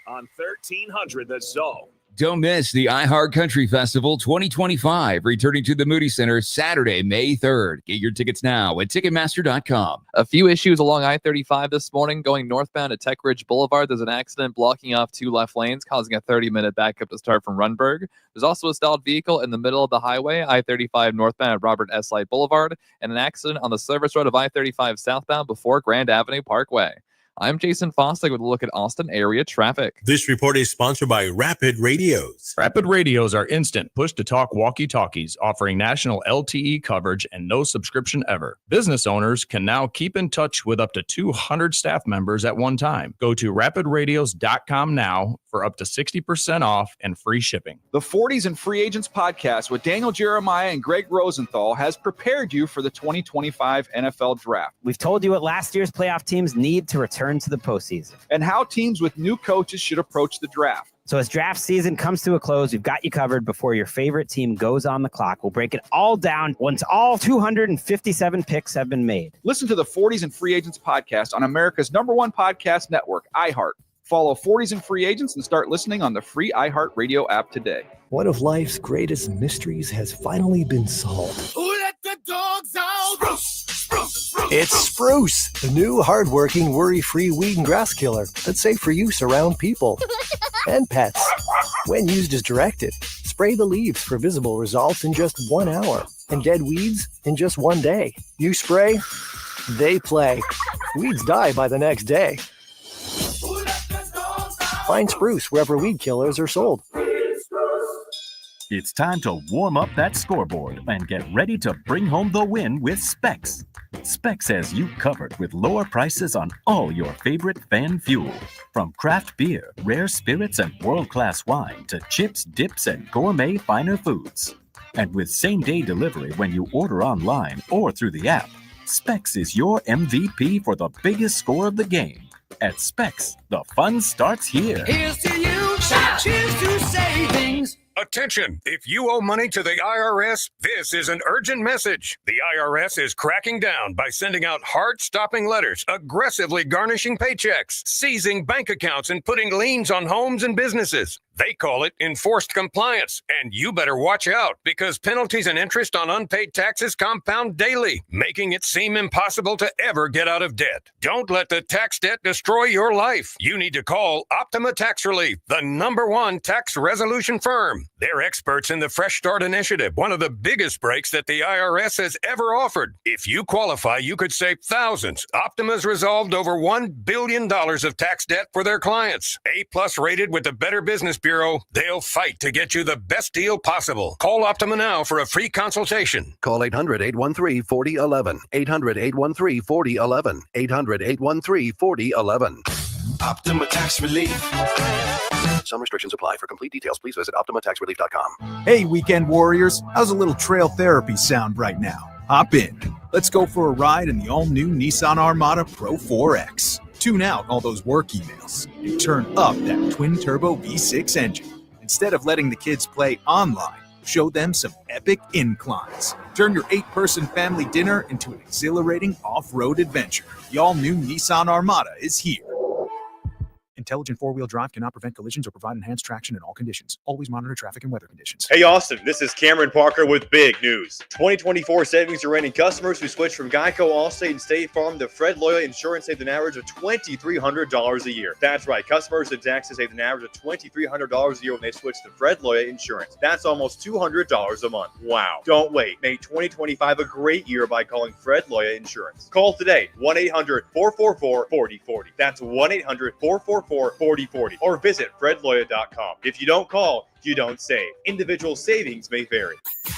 Speaker 10: on 1300 The Zone.
Speaker 17: Don't miss the iHeart Country Festival 2025, returning to the Moody Center Saturday, May 3rd. Get your tickets now at Ticketmaster.com.
Speaker 18: A few issues along I-35 this morning. Going northbound at Tech Ridge Boulevard, there's an accident blocking off 2 left lanes, causing a 30-minute backup to start from Runberg. There's also a stalled vehicle in the middle of the highway, I-35 northbound at Robert S. Light Boulevard, and an accident on the service road of I-35 southbound before Grand Avenue Parkway. I'm Jason Fostick with a look at Austin area traffic.
Speaker 16: This report is sponsored by Rapid Radios.
Speaker 19: Rapid Radios are instant push-to-talk walkie-talkies offering national LTE coverage and no subscription ever. Business owners can now keep in touch with up to 200 staff members at one time. Go to rapidradios.com now for up to 60% off and free shipping.
Speaker 20: The 40s and Free Agents podcast with Daniel Jeremiah and Greg Rosenthal has prepared you for the 2025 NFL Draft.
Speaker 22: We've told you what last year's playoff teams need to return to the postseason,
Speaker 20: and how teams with new coaches should approach the draft.
Speaker 22: So as draft season comes to a close, we've got you covered before your favorite team goes on the clock. We'll break it all down once all 257 picks have been made.
Speaker 20: Listen to the 40s and Free Agents podcast on America's #1 podcast network, iHeart. Follow 40s and Free Agents and start listening on the free iHeart Radio app today.
Speaker 28: One of life's greatest mysteries has finally been solved.
Speaker 10: Who let the dogs out? Spruce, spruce, spruce.
Speaker 28: It's Spruce, the new hard-working, worry-free weed and grass killer that's safe for use around people and pets. When used as directed, spray the leaves for visible results in just 1 hour and dead weeds in just 1 day. You spray, they play. Weeds die by the next day. Find Spruce wherever weed killers are sold.
Speaker 23: It's time to warm up that scoreboard and get ready to bring home the win with Specs. Specs has you covered with lower prices on all your favorite fan fuel. From craft beer, rare spirits, and world-class wine to chips, dips, and gourmet finer foods. And with same-day delivery when you order online or through the app, Specs is your MVP for the biggest score of the game. At Specs, the fun starts here.
Speaker 10: Here's to you, cheers to savings.
Speaker 21: Attention! If you owe money to the IRS, this is an urgent message. The IRS is cracking down by sending out heart-stopping letters, aggressively garnishing paychecks, seizing bank accounts, and putting liens on homes and businesses. They call it enforced compliance, and you better watch out because penalties and interest on unpaid taxes compound daily, making it seem impossible to ever get out of debt. Don't let the tax debt destroy your life. You need to call Optima Tax Relief, the #1 tax resolution firm. They're experts in the Fresh Start Initiative, one of the biggest breaks that the IRS has ever offered. If you qualify, you could save thousands. Optima's resolved over $1 billion of tax debt for their clients. A+ rated with the Better Business Bureau, they'll fight to get you the best deal possible. Call Optima now for a free consultation.
Speaker 24: Call 800-813-4011. 800-813-4011. 800-813-4011.
Speaker 10: Optima Tax Relief.
Speaker 24: Some restrictions apply. For complete details, please visit OptimaTaxRelief.com.
Speaker 25: Hey, weekend warriors. How's a little trail therapy sound right now? Hop in. Let's go for a ride in the all-new Nissan Armada Pro 4X. Tune out all those work emails and turn up that twin-turbo V6 engine. Instead of letting the kids play online, show them some epic inclines. Turn your 8-person family dinner into an exhilarating off-road adventure. The all-new Nissan Armada is here. Intelligent four-wheel drive cannot prevent collisions or provide enhanced traction in all conditions. Always monitor traffic and weather conditions.
Speaker 26: Hey, Austin, this is Cameron Parker with big news. 2024 savings are raining customers who switch from Geico, Allstate, and State Farm to Fred Loya Insurance saved an average of $2,300 a year. That's right. Customers in Texas saved an average of $2,300 a year when they switch to Fred Loya Insurance. That's almost $200 a month. Wow. Don't wait. Make 2025 a great year by calling Fred Loya Insurance. Call today, 1-800-444-4040. That's 1-800-444-4040 or visit fredloya.com. If you don't call, you don't save. Individual savings may vary.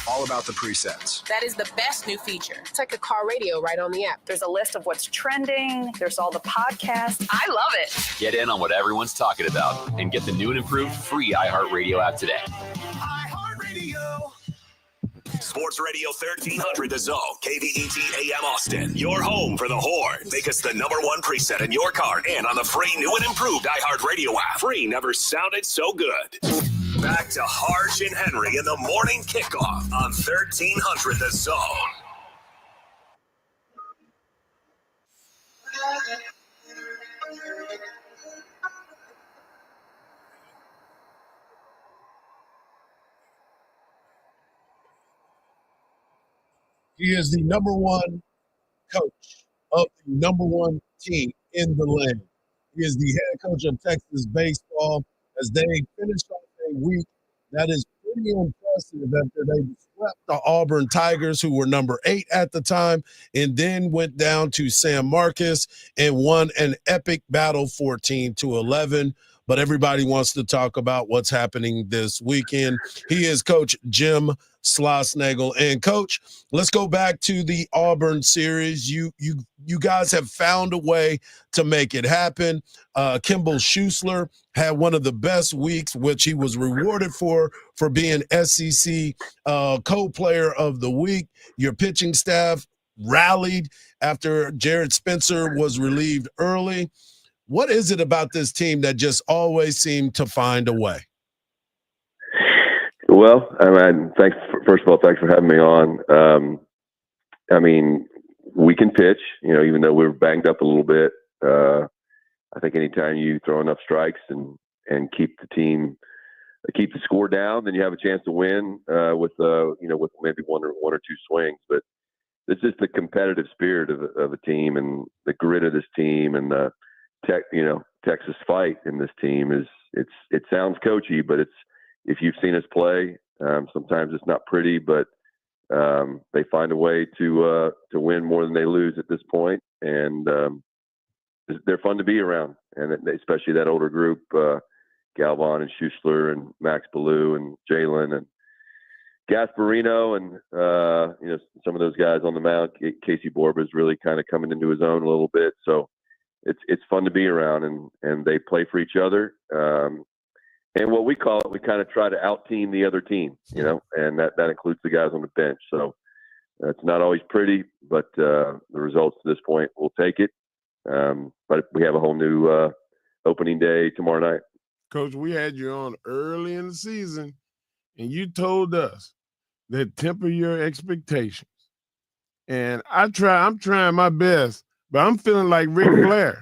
Speaker 27: All about the presets.
Speaker 30: That is the best new feature. It's like a car radio right on the app. There's a list of what's trending. There's all the podcasts. I love it.
Speaker 4: Get in on what everyone's talking about and get the new and improved free iHeartRadio app today.
Speaker 10: Sports Radio 1300 The Zone, KVET AM Austin. Your home for the Horns. Make us the #1 preset in your car and on the free new and improved iHeartRadio app. Free never sounded so good. Back to Hardge and Henry in the morning kickoff on 1300 The Zone.
Speaker 12: He is the number one coach of the number one team in the land. He is the head coach of Texas baseball as they finished off a week that is pretty impressive after they swept the Auburn Tigers, who were number 8 at the time, and then went down to San Marcos and won an epic battle 14-11. But everybody wants to talk about what's happening this weekend. He is Coach Jim Schlossnagle. And Coach, let's go back to the Auburn series. You guys have found a way to make it happen. Kimball Schuessler had one of the best weeks, which he was rewarded for being SEC co-player of the week. Your pitching staff rallied after Jared Spencer was relieved early. What is it about this team that just always seemed to find a way?
Speaker 1: Well, first of all, thanks for having me on. We can pitch, even though we're banged up a little bit. I think anytime you throw enough strikes and keep the score down, then you have a chance to win with maybe one or two swings. But it's just the competitive spirit of a team and the grit of this team and the Texas fight in this team it sounds coachy, but if you've seen us play, sometimes it's not pretty, but they find a way to win more than they lose at this point, and they're fun to be around, and especially that older group, Galvan and Schuessler and Max Ballou and Jalen and Gasparino and some of those guys on the mound. Casey Borba is really kind of coming into his own a little bit, so it's fun to be around, and they play for each other. And what we call it, we kind of try to out-team the other team, and that includes the guys on the bench. So it's not always pretty, but the results to this point, we'll take it. But we have a whole new opening day tomorrow night.
Speaker 13: Coach, we had you on early in the season, and you told us that temper your expectations. And I'm trying my best, but I'm feeling like Ric Flair.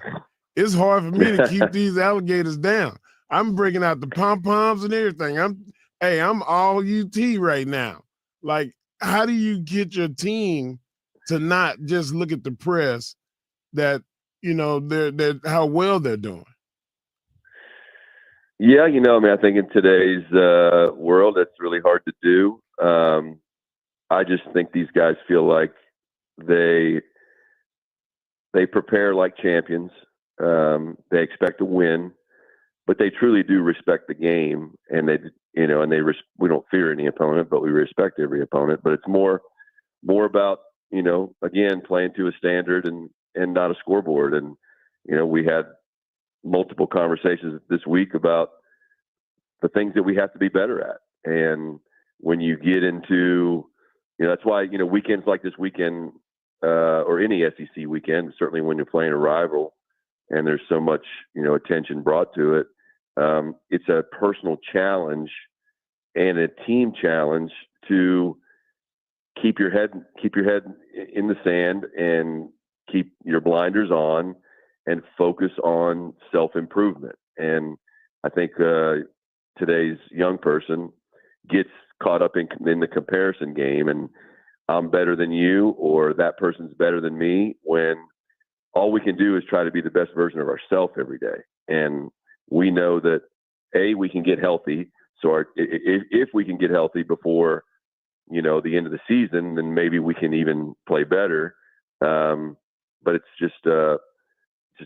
Speaker 13: It's hard for me to keep these alligators down. I'm bringing out the pom-poms and everything. I'm all UT right now. Like, how do you get your team to not just look at the press that, they're how well they're doing?
Speaker 1: Yeah, I think in today's world, it's really hard to do. I just think these guys feel like they prepare like champions. They expect to win, but they truly do respect the game, and we don't fear any opponent, but we respect every opponent. But it's more about again, playing to a standard and not a scoreboard. And we had multiple conversations this week about the things that we have to be better at. And when you get into, that's why weekends like this weekend or any SEC weekend, certainly when you're playing a rival and there's so much attention brought to it. It's a personal challenge and a team challenge to keep your head in the sand and keep your blinders on and focus on self-improvement. And I think today's young person gets caught up in the comparison game, and I'm better than you or that person's better than me, when all we can do is try to be the best version of ourselves every day. And we know that we can get healthy. So if we can get healthy before, the end of the season, then maybe we can even play better. But it's just a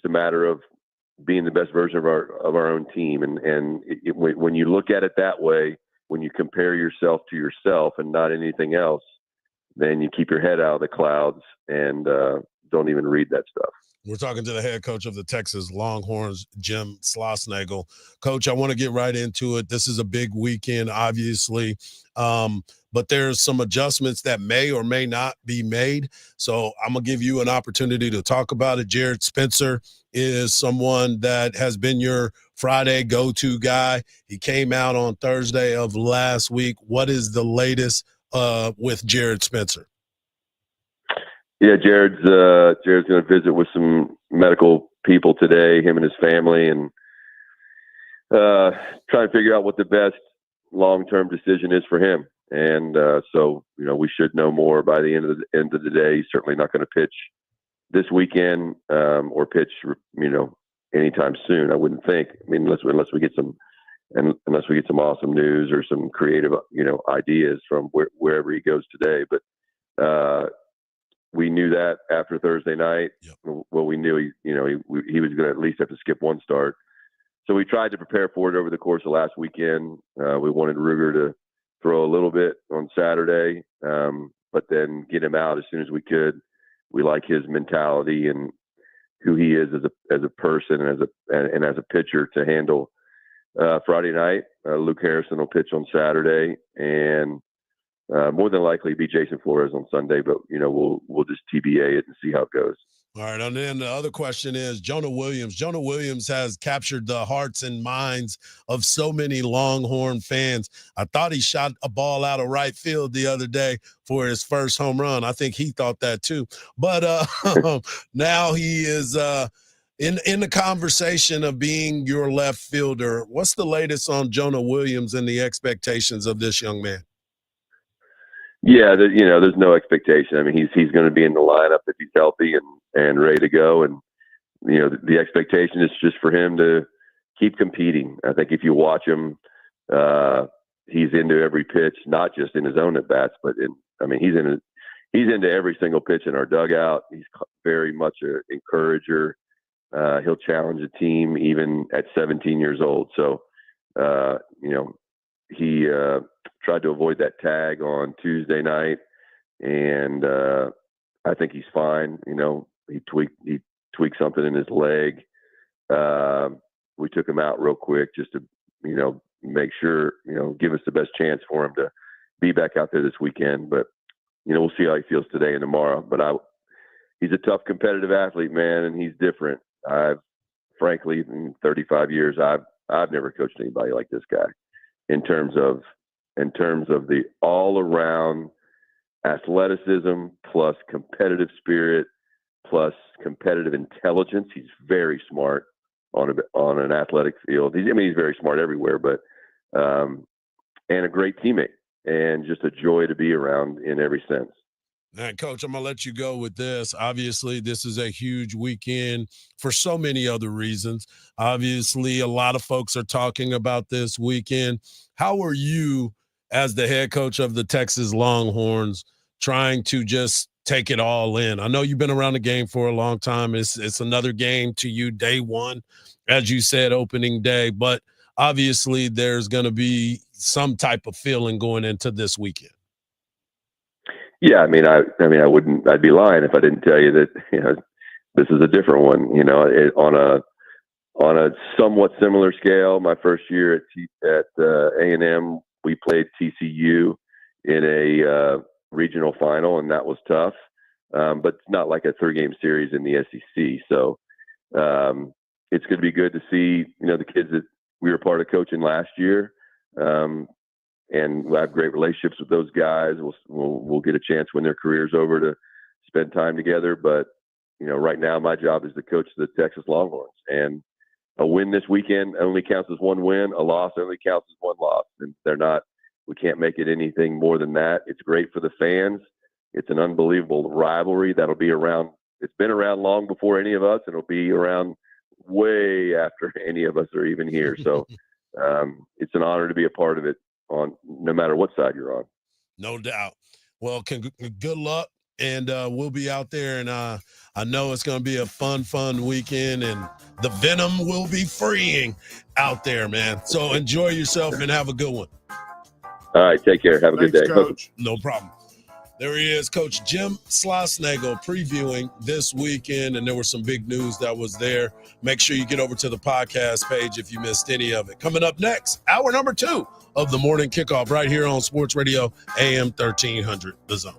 Speaker 1: matter of being the best version of our own team. And when you look at it that way, when you compare yourself to yourself and not anything else, then you keep your head out of the clouds and don't even read that stuff.
Speaker 12: We're talking to the head coach of the Texas Longhorns, Jim Schlossnagle. Coach, I want to get right into it. This is a big weekend, obviously, but there's some adjustments that may or may not be made. So I'm going to give you an opportunity to talk about it. Jared Spencer is someone that has been your Friday go-to guy. He came out on Thursday of last week. What is the latest with Jared Spencer?
Speaker 1: Yeah, Jared's going to visit with some medical people today, him and his family, and try to figure out what the best long-term decision is for him. And so, we should know more by the end of the day. He's certainly not going to pitch this weekend or pitch, anytime soon. I wouldn't think. I mean, unless we get some awesome news or some creative, ideas from wherever he goes today. But we knew that after Thursday night. Yep. Well, we knew he was going to at least have to skip one start. So we tried to prepare for it over the course of last weekend. We wanted Ruger to throw a little bit on Saturday, but then get him out as soon as we could. We like his mentality and who he is as a person and as a pitcher to handle Friday night. Luke Harrison will pitch on Saturday, and more than likely be Jason Flores on Sunday. But we'll just TBA it and see how it goes.
Speaker 12: All right, and then the other question is Jonah Williams. Jonah Williams has captured the hearts and minds of so many Longhorn fans. I thought he shot a ball out of right field the other day for his first home run. I think he thought that too. But now he is in the conversation of being your left fielder. What's the latest on Jonah Williams and the expectations of this young man?
Speaker 1: Yeah, there's no expectation. I mean, he's going to be in the lineup if he's healthy and ready to go. And, the expectation is just for him to keep competing. I think if you watch him, he's into every pitch, not just in his own at-bats, but he's into every single pitch in our dugout. He's very much an encourager. He'll challenge a team even at 17 years old. So, he tried to avoid that tag on Tuesday night, and I think he's fine. He tweaked something in his leg. We took him out real quick just to make sure give us the best chance for him to be back out there this weekend. But we'll see how he feels today and tomorrow. But he's a tough, competitive athlete, man, and he's different. Frankly, in 35 years, I've never coached anybody like this guy. In terms of the all-around athleticism plus competitive spirit plus competitive intelligence. He's very smart on an athletic field. He's very smart everywhere, but and a great teammate and just a joy to be around in every sense.
Speaker 12: Now, Coach, I'm going to let you go with this. Obviously, this is a huge weekend for so many other reasons. Obviously, a lot of folks are talking about this weekend. How are you, as the head coach of the Texas Longhorns, trying to just take it all in? I know you've been around the game for a long time. It's another game to you, day one, as you said, opening day. But obviously, there's going to be some type of feeling going into this weekend.
Speaker 1: Yeah, I'd be lying if I didn't tell you that this is a different one. On a somewhat similar scale. My first year at A&M, we played TCU in a regional final, and that was tough. But it's not like a 3-game series in the SEC. So it's going to be good to see the kids that we were part of coaching last year. And we'll have great relationships with those guys. We'll get a chance when their career's over to spend time together. But, right now my job is to coach the Texas Longhorns. And a win this weekend only counts as one win. A loss only counts as one loss. And we can't make it anything more than that. It's great for the fans. It's an unbelievable rivalry that'll be around. It's been around long before any of us, and it'll be around way after any of us are even here. So it's an honor to be a part of it, on no matter what side you're on.
Speaker 12: No doubt. Well, good luck, and we'll be out there, and I know it's going to be a fun weekend, and the venom will be freeing out there, man. So enjoy yourself and have a good one.
Speaker 1: All right, take care. Have a good day.
Speaker 12: Coach. No problem. There he is, Coach Jim Schlossnagle, previewing this weekend, and there was some big news that was there. Make sure you get over to the podcast page if you missed any of it. Coming up next, hour number 2 of the morning kickoff right here on Sports Radio AM 1300, The Zone.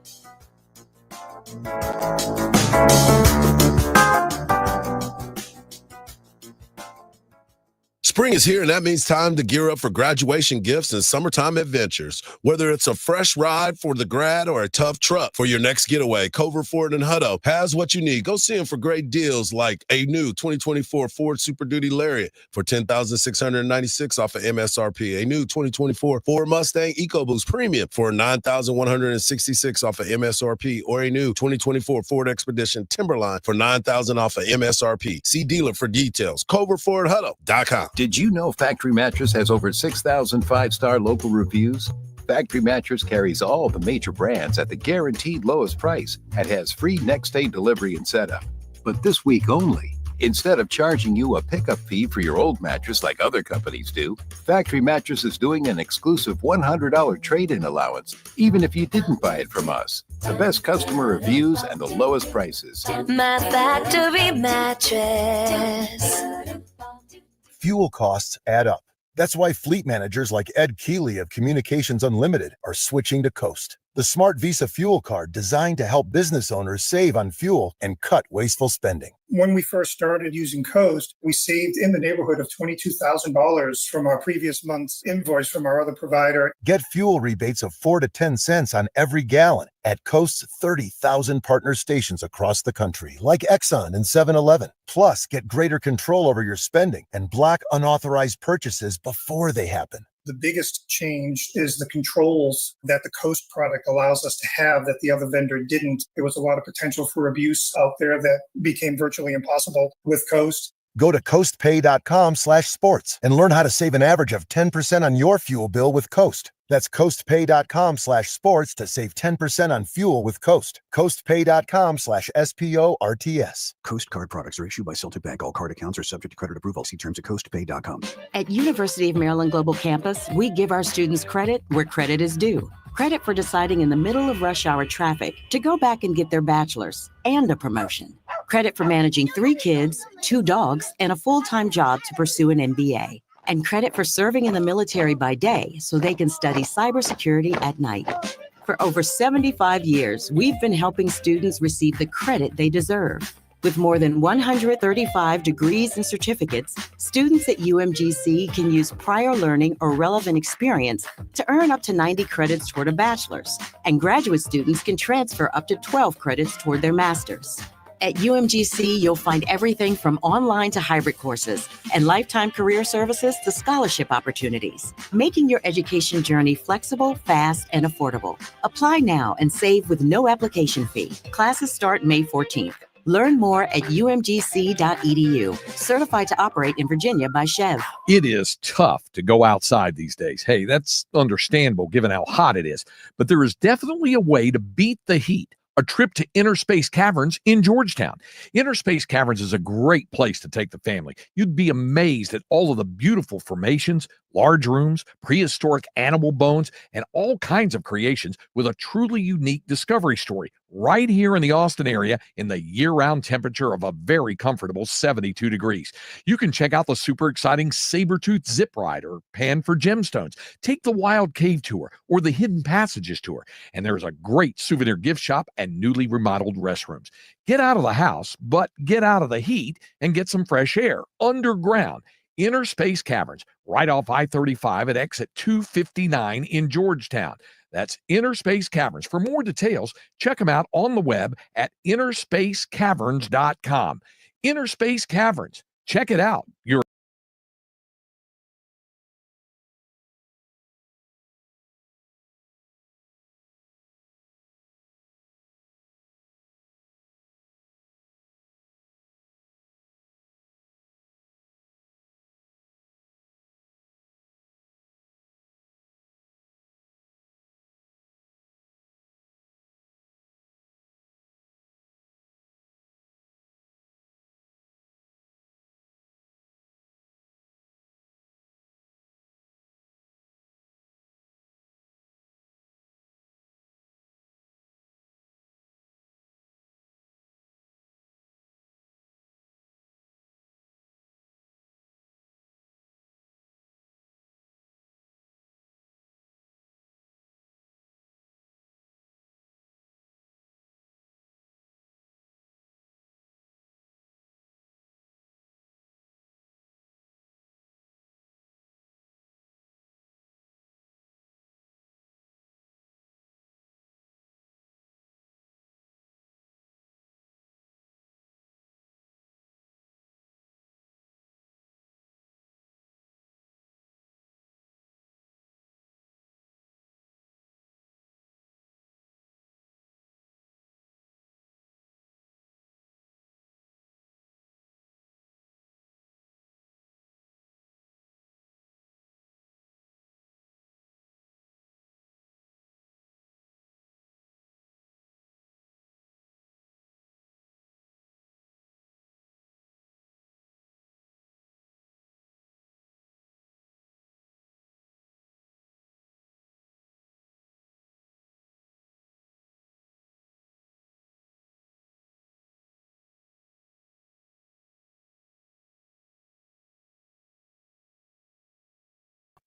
Speaker 12: Spring is here, and that means time to gear up for graduation gifts and summertime adventures. Whether it's a fresh ride for the grad or a tough truck for your next getaway, Cover Ford and Hutto has what you need. Go see them for great deals like a new 2024 Ford Super Duty Lariat for $10,696 off of MSRP, a new 2024 Ford Mustang EcoBoost Premium for $9,166 off of MSRP, or a new 2024 Ford Expedition Timberline for $9,000 off of MSRP. See dealer for details. CoverFordHutto.com.
Speaker 2: Did you know Factory Mattress has over 6,000 five-star local reviews? Factory Mattress carries all the major brands at the guaranteed lowest price and has free next-day delivery and setup. But this week only, instead of charging you a pickup fee for your old mattress like other companies do, Factory Mattress is doing an exclusive $100 trade-in allowance, even if you didn't buy it from us. The best customer reviews and the lowest prices.
Speaker 5: My Factory Mattress.
Speaker 6: Fuel costs add up. That's why fleet managers like Ed Keeley of Communications Unlimited are switching to Coast, the smart Visa fuel card designed to help business owners save on fuel and cut wasteful spending.
Speaker 7: When we first started using Coast, we saved in the neighborhood of $22,000 from our previous month's invoice from our other provider.
Speaker 6: Get fuel rebates of 4 to 10 cents on every gallon at Coast's 30,000 partner stations across the country, like Exxon and 7-Eleven. Plus, get greater control over your spending and block unauthorized purchases before they happen.
Speaker 7: The biggest change is the controls that the Coast product allows us to have that the other vendor didn't. There was a lot of potential for abuse out there that became virtually impossible with Coast.
Speaker 6: Go to coastpay.com/sports and learn how to save an average of 10% on your fuel bill with Coast. That's coastpay.com/sports to save 10% on fuel with Coast. Coastpay.com/SPORTS.
Speaker 27: Coast card products are issued by Celtic Bank. All card accounts are subject to credit approval. See terms at coastpay.com.
Speaker 8: At University of Maryland Global Campus, we give our students credit where credit is due. Credit for deciding in the middle of rush hour traffic to go back and get their bachelor's and a promotion. Credit for managing 3 kids, 2 dogs, and a full-time job to pursue an MBA. And credit for serving in the military by day so they can study cybersecurity at night. For over 75 years, we've been helping students receive the credit they deserve. With more than 135 degrees and certificates, students at UMGC can use prior learning or relevant experience to earn up to 90 credits toward a bachelor's, and graduate students can transfer up to 12 credits toward their master's. At UMGC, you'll find everything from online to hybrid courses and lifetime career services to scholarship opportunities, making your education journey flexible, fast, and affordable. Apply now and save with no application fee. Classes start May 14th. Learn more at umgc.edu. Certified to operate in Virginia by Chev.
Speaker 9: It is tough to go outside these days. Hey, that's understandable given how hot it is. But there is definitely a way to beat the heat. A trip to Inner Space Caverns in Georgetown. Inner Space Caverns is a great place to take the family. You'd be amazed at all of the beautiful formations, large rooms, prehistoric animal bones, and all kinds of creations with a truly unique discovery story right here in the Austin area in the year-round temperature of a very comfortable 72 degrees. You can check out the super exciting Sabertooth Zip Ride or Pan for Gemstones. Take the Wild Cave Tour or the Hidden Passages Tour. And there's a great souvenir gift shop and newly remodeled restrooms. Get out of the house, but get out of the heat and get some fresh air underground. Inner Space Caverns, right off I-35 at exit 259 in Georgetown. That's Inner Space Caverns. For more details, check them out on the web at innerspacecaverns.com. Inner Space Caverns. Check it out. You're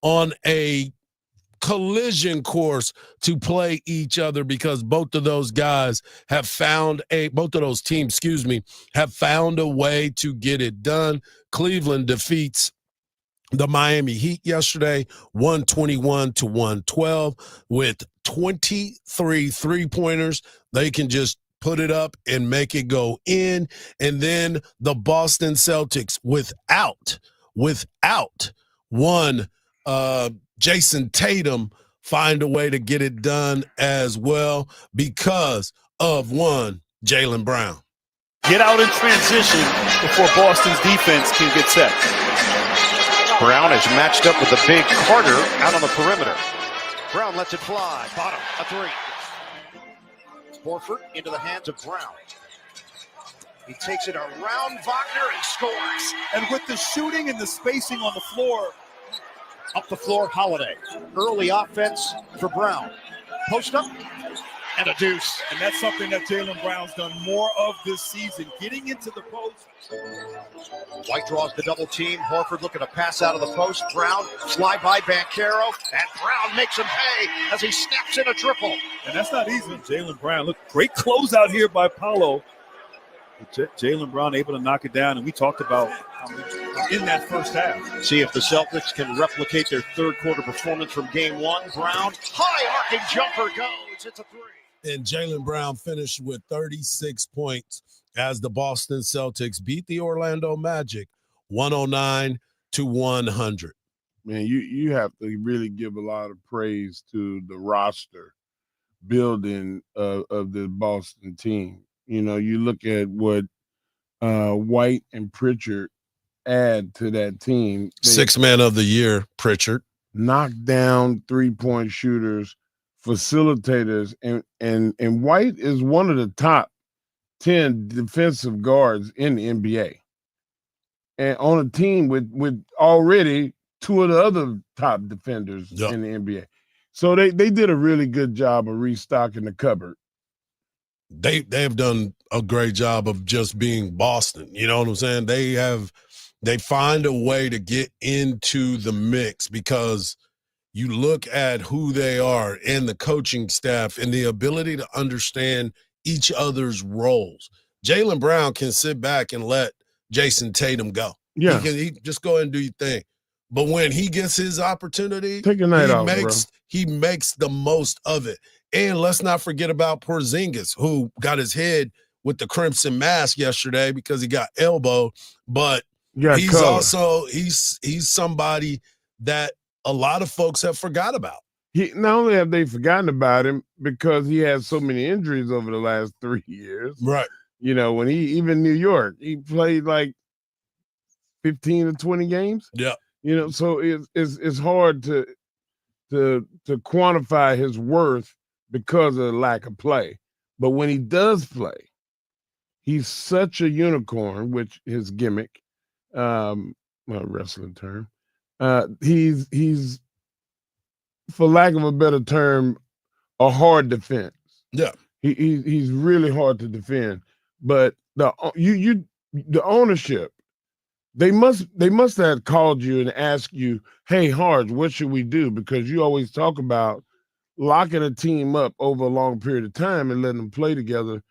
Speaker 12: on a collision course to play each other because both of those teams, have found a way to get it done. Cleveland defeats the Miami Heat yesterday, 121-112 with 23 three-pointers. They can just put it up and make it go in. And then the Boston Celtics without one Jason Tatum find a way to get it done as well because of one Jaylen Brown.
Speaker 3: Get out in transition before Boston's defense can get set.
Speaker 11: Brown is matched up with the big Carter out on the perimeter. Brown lets it fly. Bottom, a three. Horford into the hands of Brown. He takes it around Wagner and scores.
Speaker 3: And with the shooting and the spacing on the floor,
Speaker 11: Up the floor, Holiday. Early offense for Brown. Post up and a deuce.
Speaker 3: and that's something that Jaylen Brown's done more of this season, getting into the post.
Speaker 11: White draws the double team. Horford looking to pass out of the post. Brown fly by Banchero, and Brown makes him pay as he snaps in a triple.
Speaker 3: And that's not easy. Jaylen Brown, look, great closeout here by Paolo. Jaylen Brown able to knock it down, and we talked about in that first half.
Speaker 11: See if the Celtics can replicate their third quarter performance from game one. Brown, high arcing jumper goes. It's a three.
Speaker 12: And Jaylen Brown finished with 36 points as the Boston Celtics beat the Orlando Magic 109-100.
Speaker 13: Man, you have to really give a lot of praise to the roster building of the Boston team. You know, you look at what White and Pritchard add to that team.
Speaker 12: Sixth man of the year, Pritchard.
Speaker 13: Knock down three-point shooters, facilitators, and White is one of the top 10 defensive guards in the NBA. And on a team with already two of the other top defenders in the NBA. So they did a really good job of restocking the cupboard.
Speaker 12: They have done a great job of just being Boston. You know what I'm saying? They find a way to get into the mix because you look at who they are and the coaching staff and the ability to understand each other's roles. Jaylen Brown can sit back and let Jason Tatum go.
Speaker 13: Yeah.
Speaker 12: He just go ahead and do your thing. But when he gets his opportunity,
Speaker 13: take a night off,
Speaker 12: he makes the most of it. And let's not forget about Porzingis, who got his head with the crimson mask yesterday because he got elbowed. But he's also he's somebody that a lot of folks have forgot about.
Speaker 13: Not only have they forgotten about him because he has so many injuries over the last 3 years.
Speaker 12: Right.
Speaker 13: You know, when even New York, he played like 15 to 20 games.
Speaker 12: Yeah.
Speaker 13: You know, so it's hard to quantify his worth because of the lack of play. But when he does play, he's such a unicorn, which his gimmick, wrestling term. He's, for lack of a better term, a hard defense.
Speaker 12: Yeah.
Speaker 13: He's really hard to defend. But the ownership, they must have called you and asked you, hey, Hardge, what should we do? Because you always talk about locking a team up over a long period of time and letting them play together.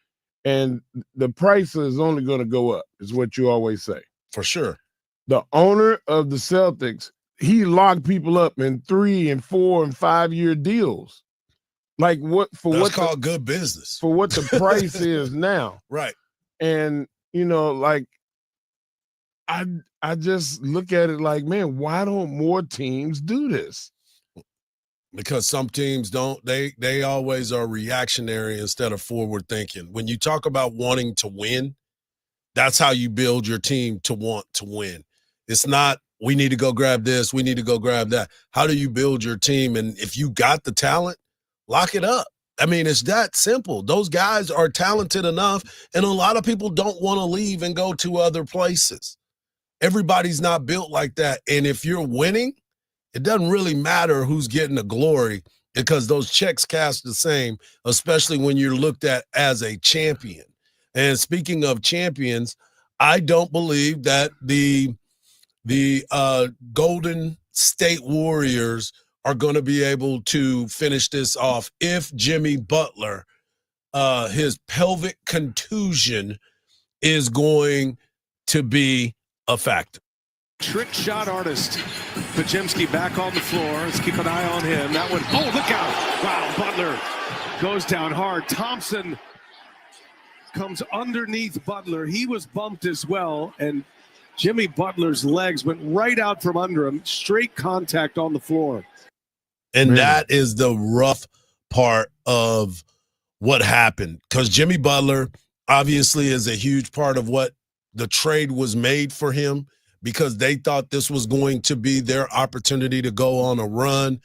Speaker 13: And the price is only going to go up, is what you always say.
Speaker 12: For sure.
Speaker 13: The owner of the Celtics, he locked people up in 3 and 4 and 5 year deals. Like
Speaker 12: That's called good business.
Speaker 13: For what the price is now.
Speaker 12: Right.
Speaker 13: And, you know, like, I just look at it like, man, why don't more teams do this?
Speaker 12: Because some teams don't, they always are reactionary instead of forward thinking. When you talk about wanting to win, that's how you build your team to want to win. It's not, we need to go grab this, we need to go grab that. How do you build your team? And if you got the talent, lock it up. I mean, it's that simple. Those guys are talented enough, and a lot of people don't want to leave and go to other places. Everybody's not built like that. And if you're winning, it doesn't really matter who's getting the glory because those checks cast the same, especially when you're looked at as a champion. And speaking of champions, I don't believe that the golden State Warriors are going to be able to finish this off if Jimmy Butler, his pelvic contusion is going to be a factor.
Speaker 14: Trick shot artist. Pajemski back on the floor. Let's keep an eye on him. That one. Oh, look out. Wow, Butler goes down hard. Thompson comes underneath Butler. He was bumped as well, and Jimmy Butler's legs went right out from under him. Straight contact on the floor.
Speaker 12: And that is the rough part of what happened, because Jimmy Butler obviously is a huge part of what the trade was made for him, because they thought this was going to be their opportunity to go on a run.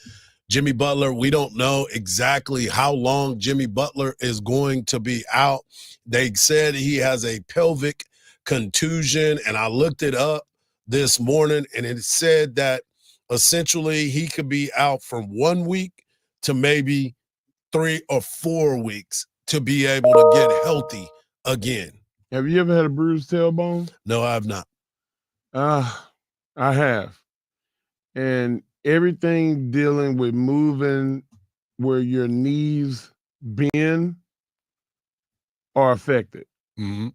Speaker 12: Jimmy Butler, we don't know exactly how long Jimmy Butler is going to be out. They said he has a pelvic contusion, and I looked it up this morning, and it said that essentially he could be out from 1 week to maybe 3 or 4 weeks to be able to get healthy again.
Speaker 13: Have you ever had a bruised tailbone?
Speaker 12: No, I have not.
Speaker 13: I have. And everything dealing with moving where your knees bend are affected.
Speaker 12: Mm-hmm.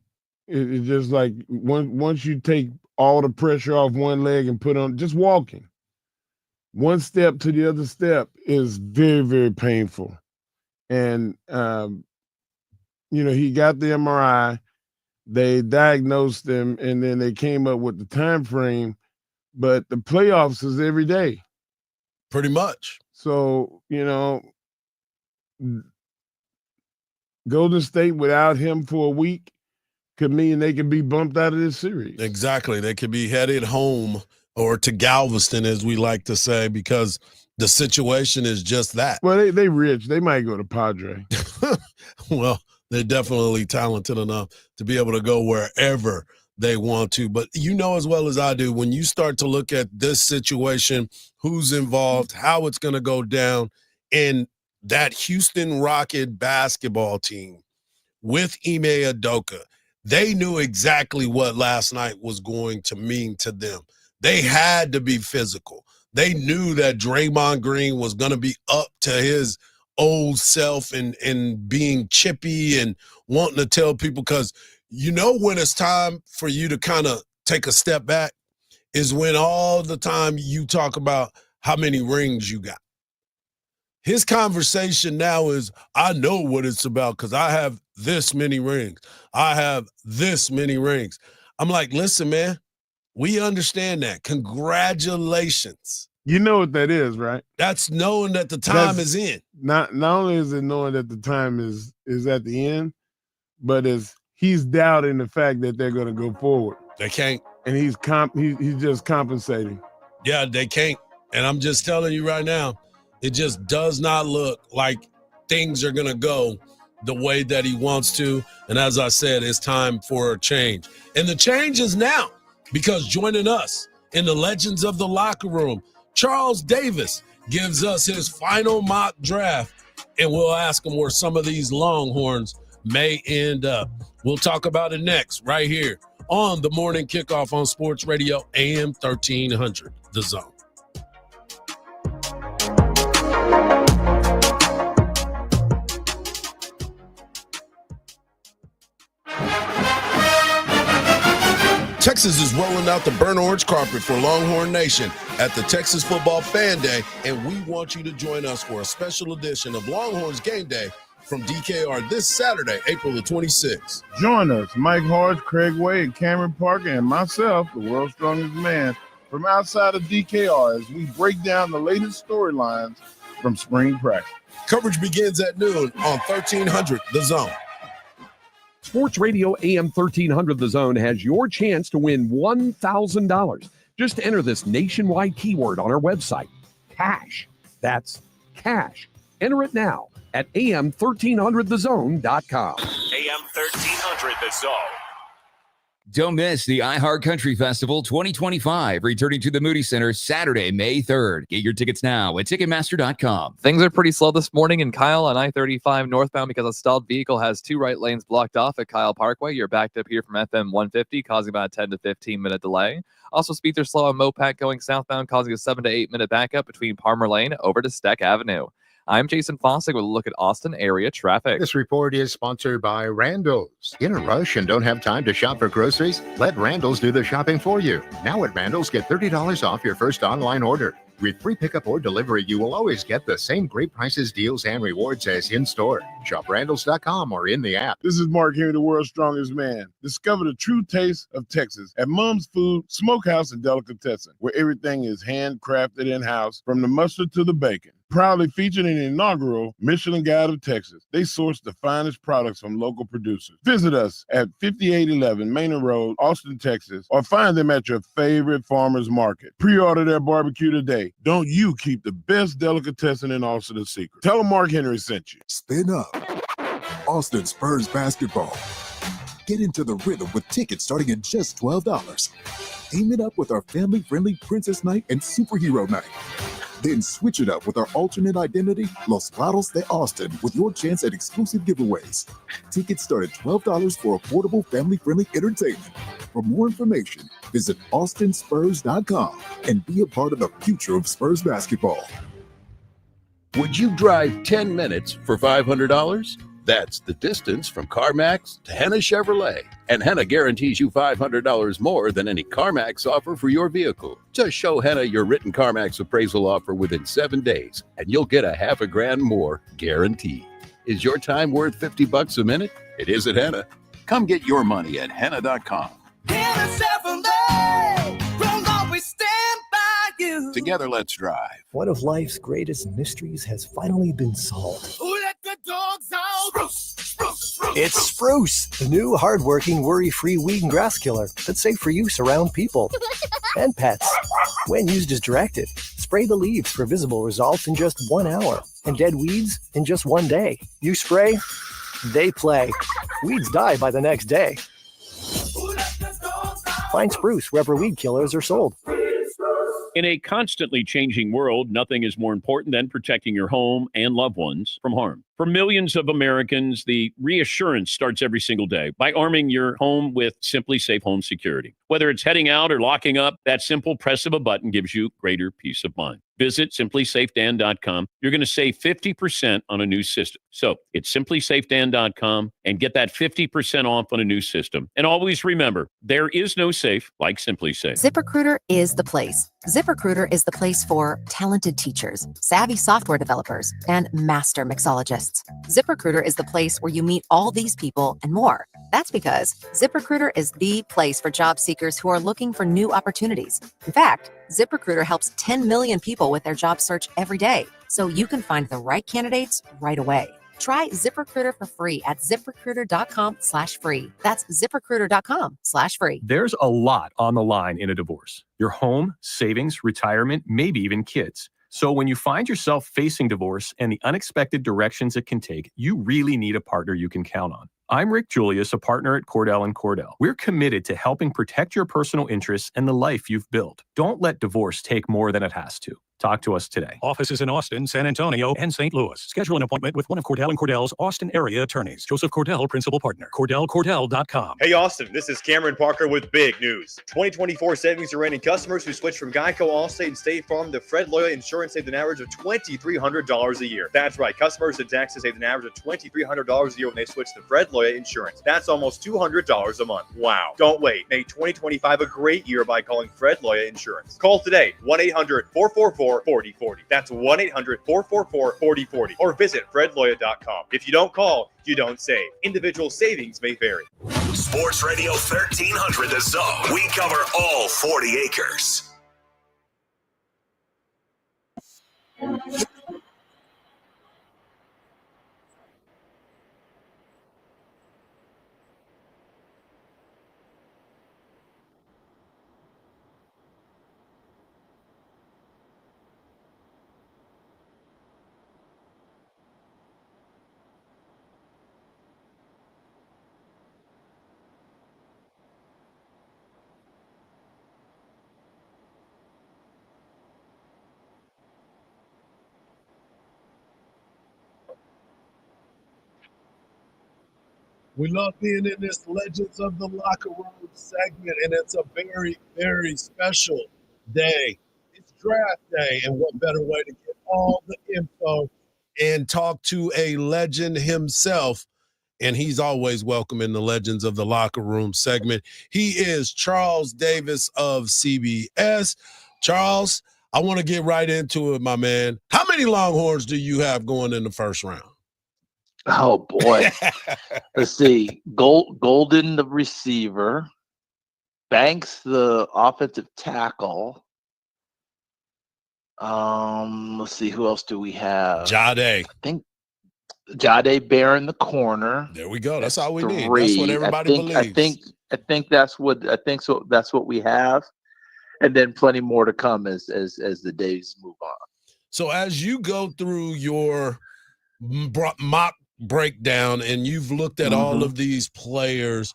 Speaker 13: It's just like once you take all the pressure off one leg and put on, just walking, one step to the other step is very, very painful. And, he got the MRI. They diagnosed him, and then they came up with the time frame. But the playoffs is every day.
Speaker 12: Pretty much.
Speaker 13: So, Golden State without him for a week could mean they could be bumped out of this series.
Speaker 12: Exactly. They could be headed home or to Galveston, as we like to say, because the situation is just that.
Speaker 13: Well, they rich. They might go to Padre.
Speaker 12: Well, they're definitely talented enough to be able to go wherever they want to. But you know as well as I do, when you start to look at this situation, who's involved, how it's going to go down, and that Houston Rocket basketball team with Ime Udoka, they knew exactly what last night was going to mean to them. They had to be physical. They knew that Draymond Green was going to be up to his old self and being chippy and wanting to tell people, because when it's time for you to kind of take a step back is when all the time you talk about how many rings you got. His conversation now is, I know what it's about because I have this many rings. I have this many rings. I'm like, listen, man, we understand that. Congratulations.
Speaker 13: You know what that is, right?
Speaker 12: That's knowing that the time is in.
Speaker 13: Not only is it knowing that the time is at the end, but he's doubting the fact that they're going to go forward.
Speaker 12: They can't.
Speaker 13: And he's just compensating.
Speaker 12: Yeah, they can't. And I'm just telling you right now, it just does not look like things are going to go the way that he wants to. And as I said, it's time for a change. And the change is now, because joining us in the Legends of the Locker Room, Charles Davis gives us his final mock draft, and we'll ask him where some of these Longhorns may end up. We'll talk about it next right here on the Morning Kickoff on Sports Radio AM 1300, The Zone. Texas is rolling out the burnt orange carpet for Longhorn Nation at the Texas Football Fan Day, and we want you to join us for a special edition of Longhorns Game Day from DKR this Saturday, April the 26th.
Speaker 13: Join us, Mike Hardge, Craig Way, Cameron Parker, and myself, the world's strongest man, from outside of DKR as we break down the latest storylines from spring practice.
Speaker 12: Coverage begins at noon on 1300 The Zone.
Speaker 9: Sports Radio AM 1300 The Zone has your chance to win $1,000. Just enter this nationwide keyword on our website, cash. That's cash. Enter it now at am1300thezone.com.
Speaker 10: AM 1300 The Zone.
Speaker 15: Don't miss the iHeart Country Festival 2025, returning to the Moody Center Saturday, May 3rd. Get your tickets now at Ticketmaster.com.
Speaker 16: Things are pretty slow this morning, and Kyle on I-35 northbound because a stalled vehicle has 2 right lanes blocked off at Kyle Parkway. You're backed up here from FM 150, causing about a 10 to 15 minute delay. Also, speeds are slow on Mopac going southbound, causing a 7 to 8 minute backup between Palmer Lane over to Steck Avenue. I'm Jason Fossick with a look at Austin area traffic.
Speaker 17: This report is sponsored by Randall's. In a rush and don't have time to shop for groceries? Let Randall's do the shopping for you. Now at Randall's, get $30 off your first online order. With free pickup or delivery, you will always get the same great prices, deals, and rewards as in-store. Shop Randalls.com or in the app.
Speaker 12: This is Mark Henry, the world's strongest man. Discover the true taste of Texas at Mom's Food, Smokehouse, and Delicatessen, where everything is handcrafted in-house, from the mustard to the bacon. Proudly featured in the inaugural Michelin Guide of Texas. They source the finest products from local producers. Visit us at 5811 Manor Road, Austin, Texas, or find them at your favorite farmer's market. Pre-order their barbecue today. Don't you keep the best delicatessen in Austin a secret. Tell them Mark Henry sent you.
Speaker 18: Spin up. Austin Spurs basketball. Get into the rhythm with tickets starting at just $12. Aim it up with our family-friendly Princess Night and Superhero Night. Then switch it up with our alternate identity, Los Lados de Austin, with your chance at exclusive giveaways. Tickets start at $12 for affordable, family-friendly entertainment. For more information, visit austinspurs.com and be a part of the future of Spurs basketball.
Speaker 19: Would you drive 10 minutes for $500? That's the distance from CarMax to Henna Chevrolet. And Henna guarantees you $500 more than any CarMax offer for your vehicle. Just show Henna your written CarMax appraisal offer within 7 days, and you'll get $50,000 more guaranteed. Is your time worth $50 a minute? It is at Henna. Come get your money at Henna.com.
Speaker 20: Henna Chevrolet, we'll always stand by you.
Speaker 19: Together, let's drive.
Speaker 22: One of life's greatest mysteries has finally been solved.
Speaker 20: Who let the dogs out? Spruce, spruce, spruce.
Speaker 22: It's Spruce, the new hard-working, worry-free weed and grass killer that's safe for use around people and pets. When used as directed, spray the leaves for visible results in just 1 hour and dead weeds in just 1 day. You spray, they play. Weeds die by the next day. Find Spruce wherever weed killers are sold.
Speaker 23: In a constantly changing world, nothing is more important than protecting your home and loved ones from harm. For millions of Americans, the reassurance starts every single day by arming your home with Simply Safe Home Security. Whether it's heading out or locking up, that simple press of a button gives you greater peace of mind. Visit simplysafedan.com. You're going to save 50% on a new system. So it's simplysafedan.com and get that 50% off on a new system. And always remember, there is no safe like Simply Safe.
Speaker 21: ZipRecruiter is the place. ZipRecruiter is the place for talented teachers, savvy software developers, and master mixologists. ZipRecruiter is the place where you meet all these people and more. That's because ZipRecruiter is the place for job seekers who are looking for new opportunities. In fact, ZipRecruiter helps 10 million people with their job search every day, so you can find the right candidates right away. Try ZipRecruiter for free at ZipRecruiter.com/free. That's ZipRecruiter.com/free.
Speaker 22: There's a lot on the line in a divorce. Your home, savings, retirement, maybe even kids. So when you find yourself facing divorce and the unexpected directions it can take, you really need a partner you can count on. I'm Rick Julius, a partner at Cordell & Cordell. We're committed to helping protect your personal interests and the life you've built. Don't let divorce take more than it has to. Talk to us today.
Speaker 23: Offices in Austin, San Antonio, and St. Louis. Schedule an appointment with one of Cordell & Cordell's Austin area attorneys. Joseph Cordell, Principal Partner. CordellCordell.com.
Speaker 26: Hey, Austin, this is Cameron Parker with big news. 2024 savings are renting customers who switch from Geico, Allstate, and State Farm to Fred Loya Insurance saved an average of $2,300 a year. That's right. Customers in Texas saved an average of $2,300 a year when they switch to Fred Loya Insurance. That's almost $200 a month. Wow. Don't wait. Make 2025 a great year by calling Fred Loya Insurance. Call today, 1-800-444-4040. That's 1-800-444-4040. Or visit fredloya.com. If you don't call, you don't save. Individual savings may vary.
Speaker 10: Sports Radio 1300 The Zone. We cover all 40 acres.
Speaker 12: We love being in this Legends of the Locker Room segment, and it's a very, very special day. It's draft day, and what better way to get all the info and talk to a legend himself. And he's always welcome in the Legends of the Locker Room segment. He is Charles Davis of CBS. Charles, I want to get right into it, my man. How many Longhorns do you have going in the first round?
Speaker 1: Oh boy. Let's see. Golden, the receiver. Banks, the offensive tackle. Let's see. Who else do we have?
Speaker 12: Jade.
Speaker 1: I think Jade Bear in the corner.
Speaker 12: There we go. That's all we
Speaker 1: Three.
Speaker 12: need. That's what everybody believes.
Speaker 1: I think that's what we have. And then plenty more to come as the days move on.
Speaker 12: So as you go through your mock breakdown and you've looked at all of these players,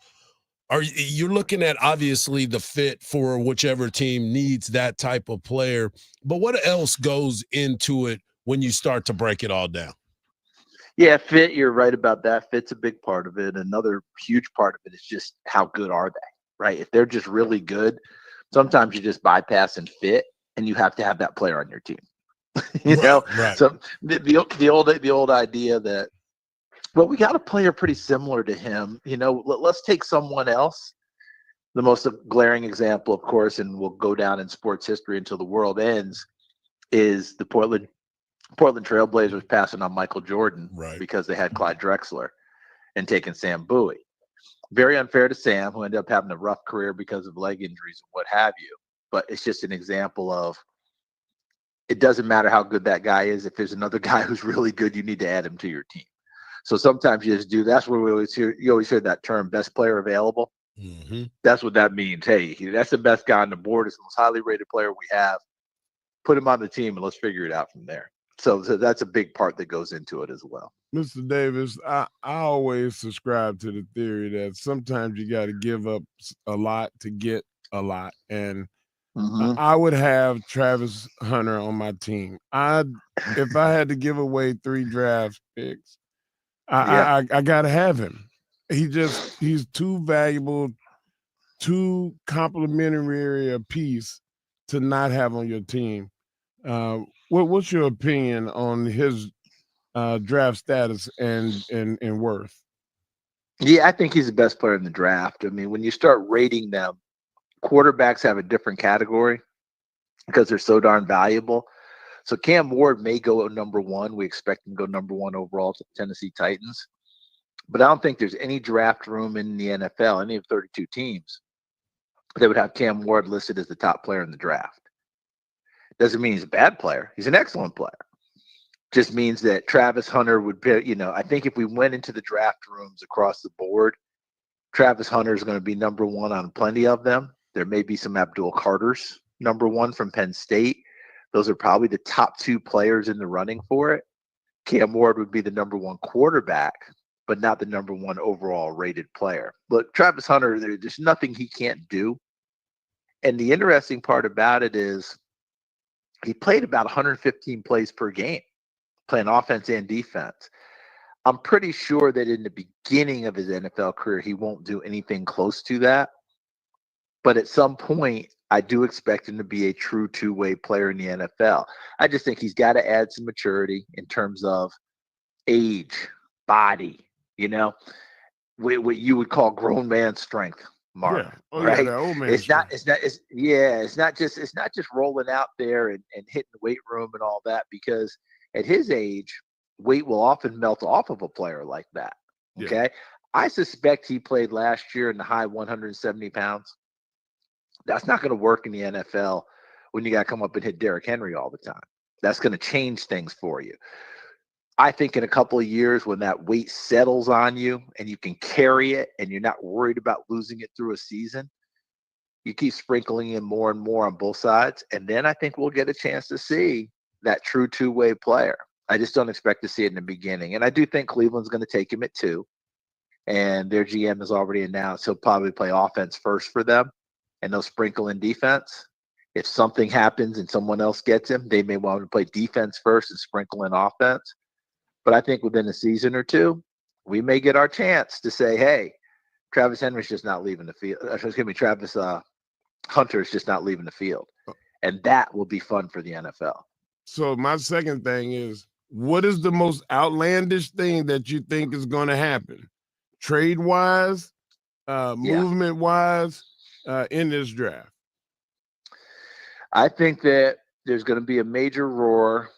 Speaker 12: you're looking at obviously the fit for whichever team needs that type of player, but what else goes into it when you start to break it all down?
Speaker 1: Yeah, fit, you're right about that. Fit's a big part of it. Another huge part of it is just how good are they, right? If they're just really good, sometimes you just bypass and fit, and you have to have that player on your team.
Speaker 12: Right.
Speaker 1: So the old idea that, well, we got a player pretty similar to him. Let's take someone else. The most glaring example, of course, and will go down in sports history until the world ends, is the Portland Trailblazers passing on Michael Jordan because they had Clyde Drexler and taking Sam Bowie. Very unfair to Sam, who ended up having a rough career because of leg injuries and what have you. But it's just an example of, it doesn't matter how good that guy is. If there's another guy who's really good, you need to add him to your team. So sometimes you just do. That's where you always hear that term, best player available.
Speaker 12: Mm-hmm.
Speaker 1: That's what that means. Hey, that's the best guy on the board. It's the most highly rated player we have. Put him on the team and let's figure it out from there. So that's a big part that goes into it as well.
Speaker 13: Mr. Davis, I always subscribe to the theory that sometimes you got to give up a lot to get a lot. And I would have Travis Hunter on my team. If I had to give away 3 draft picks, I got to have him. He's too valuable, too complimentary a piece to not have on your team. What's your opinion on his draft status and worth?
Speaker 1: Yeah, I think he's the best player in the draft. I mean, when you start rating them, quarterbacks have a different category because they're so darn valuable. So Cam Ward may go number 1. We expect him to go number 1 overall to the Tennessee Titans. But I don't think there's any draft room in the NFL, any of 32 teams, that would have Cam Ward listed as the top player in the draft. Doesn't mean he's a bad player. He's an excellent player. Just means that Travis Hunter would be, I think if we went into the draft rooms across the board, Travis Hunter is going to be number 1 on plenty of them. There may be some Abdul Carters, number 1 from Penn State. Those are probably the top 2 players in the running for it. Cam Ward would be the number 1 quarterback, but not the number 1 overall rated player. Look, Travis Hunter, there's nothing he can't do. And the interesting part about it is he played about 115 plays per game, playing offense and defense. I'm pretty sure that in the beginning of his NFL career, he won't do anything close to that. But at some point, I do expect him to be a true two-way player in the NFL. I just think he's got to add some maturity in terms of age, body, what you would call grown man strength, Mark. Right?
Speaker 13: Yeah, old man
Speaker 1: It's not just rolling out there and hitting the weight room and all that, because at his age, weight will often melt off of a player like that. Okay. Yeah. I suspect he played last year in the high 170 pounds. That's not going to work in the NFL when you got to come up and hit Derrick Henry all the time. That's going to change things for you. I think in a couple of years, when that weight settles on you and you can carry it and you're not worried about losing it through a season, you keep sprinkling in more and more on both sides. And then I think we'll get a chance to see that true two-way player. I just don't expect to see it in the beginning. And I do think Cleveland's going to take him at 2. And their GM has already announced he'll probably play offense first for them, and they'll sprinkle in defense. If something happens and someone else gets him, they may want to play defense first and sprinkle in offense. But I think within a season or 2, we may get our chance to say, hey, Travis Henry's just not leaving the field. Excuse me, Travis Hunter's just not leaving the field. And that will be fun for the NFL.
Speaker 13: So my second thing is, what is the most outlandish thing that you think is going to happen, trade-wise, movement-wise, in this draft?
Speaker 1: I think that there's going to be a major roar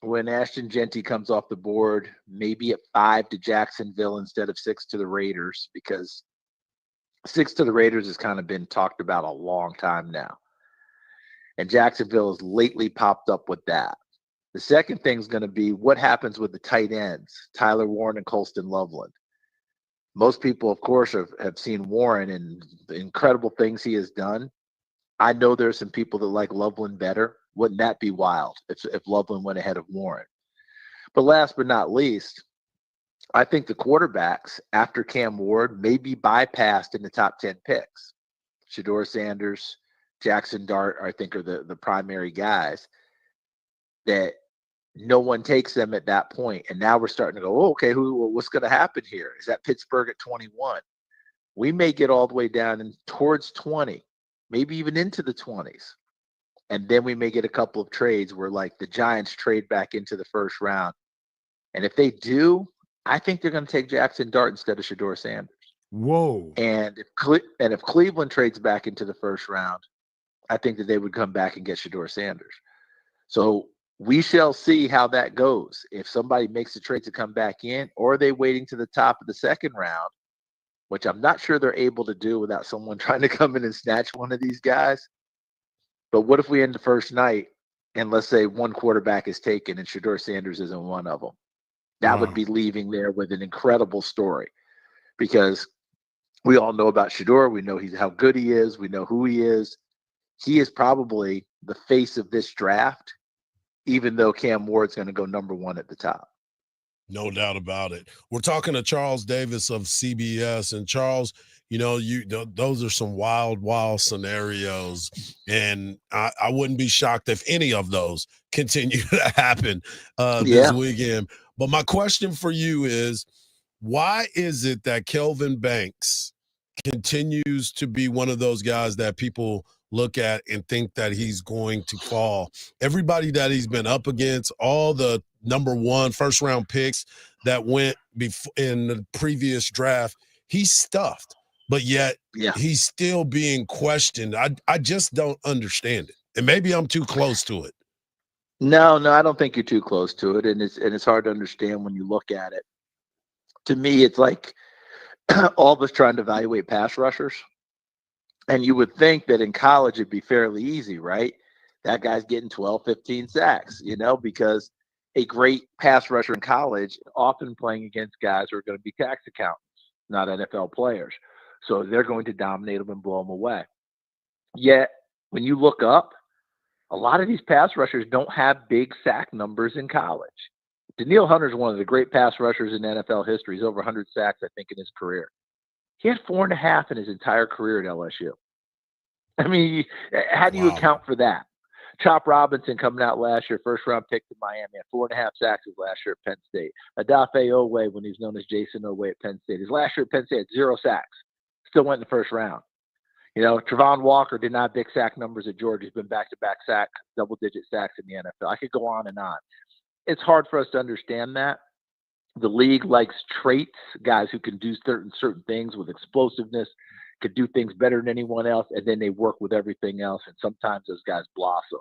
Speaker 1: when Ashton Genty comes off the board, maybe at 5 to Jacksonville instead of 6 to the Raiders, because 6 to the Raiders has kind of been talked about a long time now. And Jacksonville has lately popped up with that. The second thing is going to be what happens with the tight ends, Tyler Warren and Colston Loveland. Most people, of course, have seen Warren and the incredible things he has done. I know there's some people that like Loveland better. Wouldn't that be wild if Loveland went ahead of Warren? But last but not least, I think the quarterbacks after Cam Ward may be bypassed in the top 10 picks. Shedeur Sanders, Jackson Dart, I think, are the primary guys that no one takes them at that point. And now we're starting to go, oh, okay, what's going to happen here? Is that Pittsburgh at 21? We may get all the way down and towards 20, maybe even into the 20s. And then we may get a couple of trades where, like, the Giants trade back into the first round. And if they do, I think they're going to take Jackson Dart instead of Shedeur Sanders.
Speaker 13: Whoa.
Speaker 1: And if Cleveland trades back into the first round, I think that they would come back and get Shedeur Sanders. So we shall see how that goes. If somebody makes the trade to come back in, or are they waiting to the top of the second round, which I'm not sure they're able to do without someone trying to come in and snatch one of these guys. But what if we end the first night and let's say one quarterback is taken and Shedeur Sanders isn't one of them? That would be leaving there with an incredible story, because we all know about Shedeur. We know how good he is. We know who he is. He is probably the face of this draft, even though Cam Ward's going to go number 1 at the top.
Speaker 12: No doubt about it. We're talking to Charles Davis of CBS, and Charles, those are some wild scenarios, and I wouldn't be shocked if any of those continue to happen this weekend. But my question for you is, why is it that Kelvin Banks continues to be one of those guys that people look at and think that he's going to fall? Everybody that he's been up against, all the number 1 first round picks that went in the previous draft, he's stuffed, but yet he's still being questioned. I just don't understand it. And maybe I'm too close to it.
Speaker 1: No, I don't think you're too close to it. And it's hard to understand when you look at it. To me, it's like all of us trying to evaluate pass rushers. And you would think that in college it'd be fairly easy, right? That guy's getting 12, 15 sacks, because a great pass rusher in college often playing against guys who are going to be tax accountants, not NFL players. So they're going to dominate them and blow them away. Yet, when you look up, a lot of these pass rushers don't have big sack numbers in college. Danielle Hunter is one of the great pass rushers in NFL history. He's over 100 sacks, I think, in his career. He had 4.5 in his entire career at LSU. I mean, how do you account for that? Chop Robinson coming out last year, first-round pick to Miami, had 4.5 sacks his last year at Penn State. Adafe Owe, when he's known as Jason Owe at Penn State. His last year at Penn State had 0 sacks. Still went in the first round. Travon Walker did not have big sack numbers at Georgia. He's been back-to-back double-digit sacks in the NFL. I could go on and on. It's hard for us to understand that. The league likes traits, guys who can do certain things with explosiveness, could do things better than anyone else, and then they work with everything else, and sometimes those guys blossom.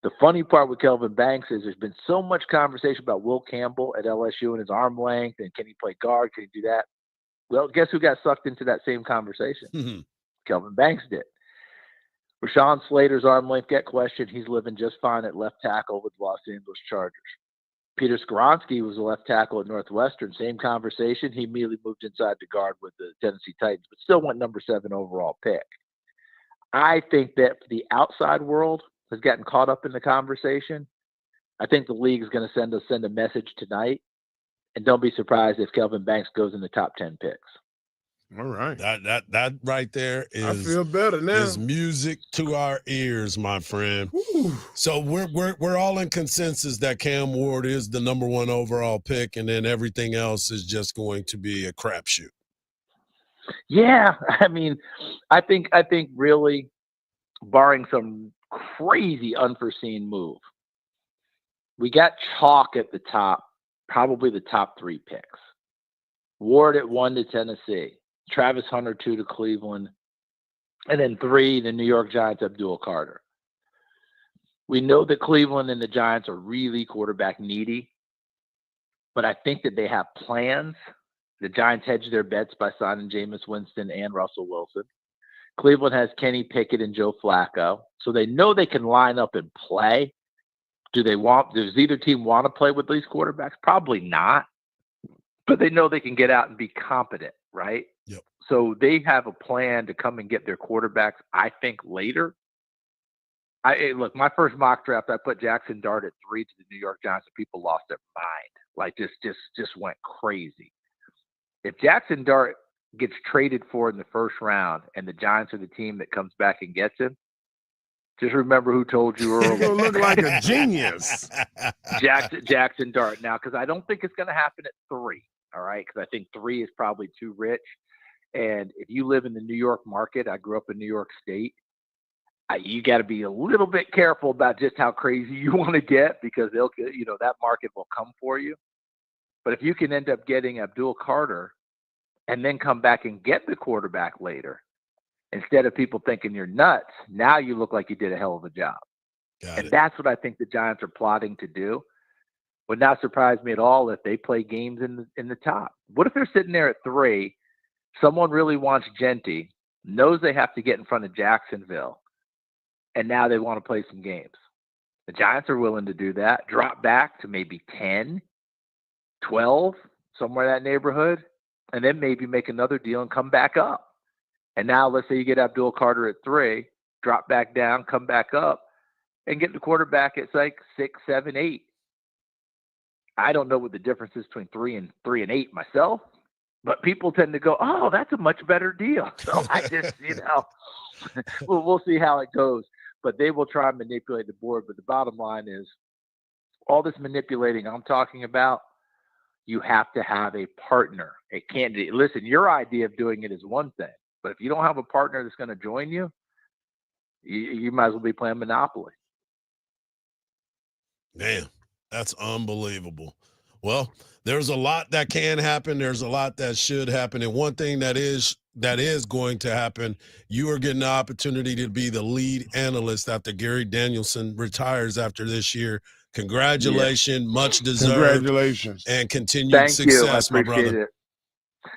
Speaker 1: The funny part with Kelvin Banks is there's been so much conversation about Will Campbell at LSU and his arm length, and can he play guard, can he do that? Well, guess who got sucked into that same conversation? Kelvin Banks did. Rashawn Slater's arm length get questioned. He's living just fine at left tackle with the Los Angeles Chargers. Peter Skoronski was a left tackle at Northwestern. Same conversation. He immediately moved inside to guard with the Tennessee Titans, but still went number 7 overall pick. I think that the outside world has gotten caught up in the conversation. I think the league is going to send a message tonight, and don't be surprised if Kelvin Banks goes in the top 10 picks.
Speaker 13: All right.
Speaker 12: That right there is
Speaker 13: I feel better now.
Speaker 12: is music to our ears, my friend.
Speaker 13: Whew.
Speaker 12: So we're all in consensus that Cam Ward is the number 1 overall pick, and then everything else is just going to be a crapshoot.
Speaker 1: Yeah, I mean, I think really, barring some crazy unforeseen move, we got chalk at the top, probably the top 3 picks. Ward at 1 to Tennessee, Travis Hunter 2 to Cleveland, and then 3, the New York Giants, Abdul Carter. We know that Cleveland and the Giants are really quarterback needy, but I think that they have plans. The Giants hedge their bets by signing Jameis Winston and Russell Wilson. Cleveland has Kenny Pickett and Joe Flacco, so they know they can line up and play. Does either team want to play with these quarterbacks? Probably not, but they know they can get out and be competent, right?
Speaker 12: Yep.
Speaker 1: So they have a plan to come and get their quarterbacks, I think, later. Look, my first mock draft, I put Jackson Dart at 3 to the New York Giants, and people lost their mind. Like, just went crazy. If Jackson Dart gets traded for in the first round and the Giants are the team that comes back and gets him, just remember who told you earlier.
Speaker 13: You're gonna look like a genius.
Speaker 1: Jackson Dart. Now, because I don't think it's going to happen at 3, all right? Because I think 3 is probably too rich. And if you live in the New York market, I grew up in New York State, you got to be a little bit careful about just how crazy you want to get, because that market will come for you. But if you can end up getting Abdul Carter and then come back and get the quarterback later, instead of people thinking you're nuts, now you look like you did a hell of a job. That's what I think the Giants are plotting to do. Would not surprise me at all if they play games in the top. What if they're sitting there at 3, someone really wants Genty, knows they have to get in front of Jacksonville, and now they want to play some games? The Giants are willing to do that, drop back to maybe 10, 12, somewhere in that neighborhood, and then maybe make another deal and come back up. And now let's say you get Abdul Carter at 3, drop back down, come back up, and get the quarterback at like 6, 7, 8. I don't know what the difference is between 3 and 8 myself, but people tend to go, oh, that's a much better deal. So I just, we'll see how it goes. But they will try and manipulate the board. But the bottom line is, all this manipulating I'm talking about, you have to have a partner. It can't be, listen, your idea of doing it is one thing, but if you don't have a partner that's going to join you, you might as well be playing Monopoly.
Speaker 12: Man, that's unbelievable. Well, there's a lot that can happen. There's a lot that should happen. And one thing that is going to happen, you are getting the opportunity to be the lead analyst after Gary Danielson retires after this year. Congratulations, much deserved.
Speaker 13: Congratulations.
Speaker 12: And continued success, my brother.
Speaker 1: It.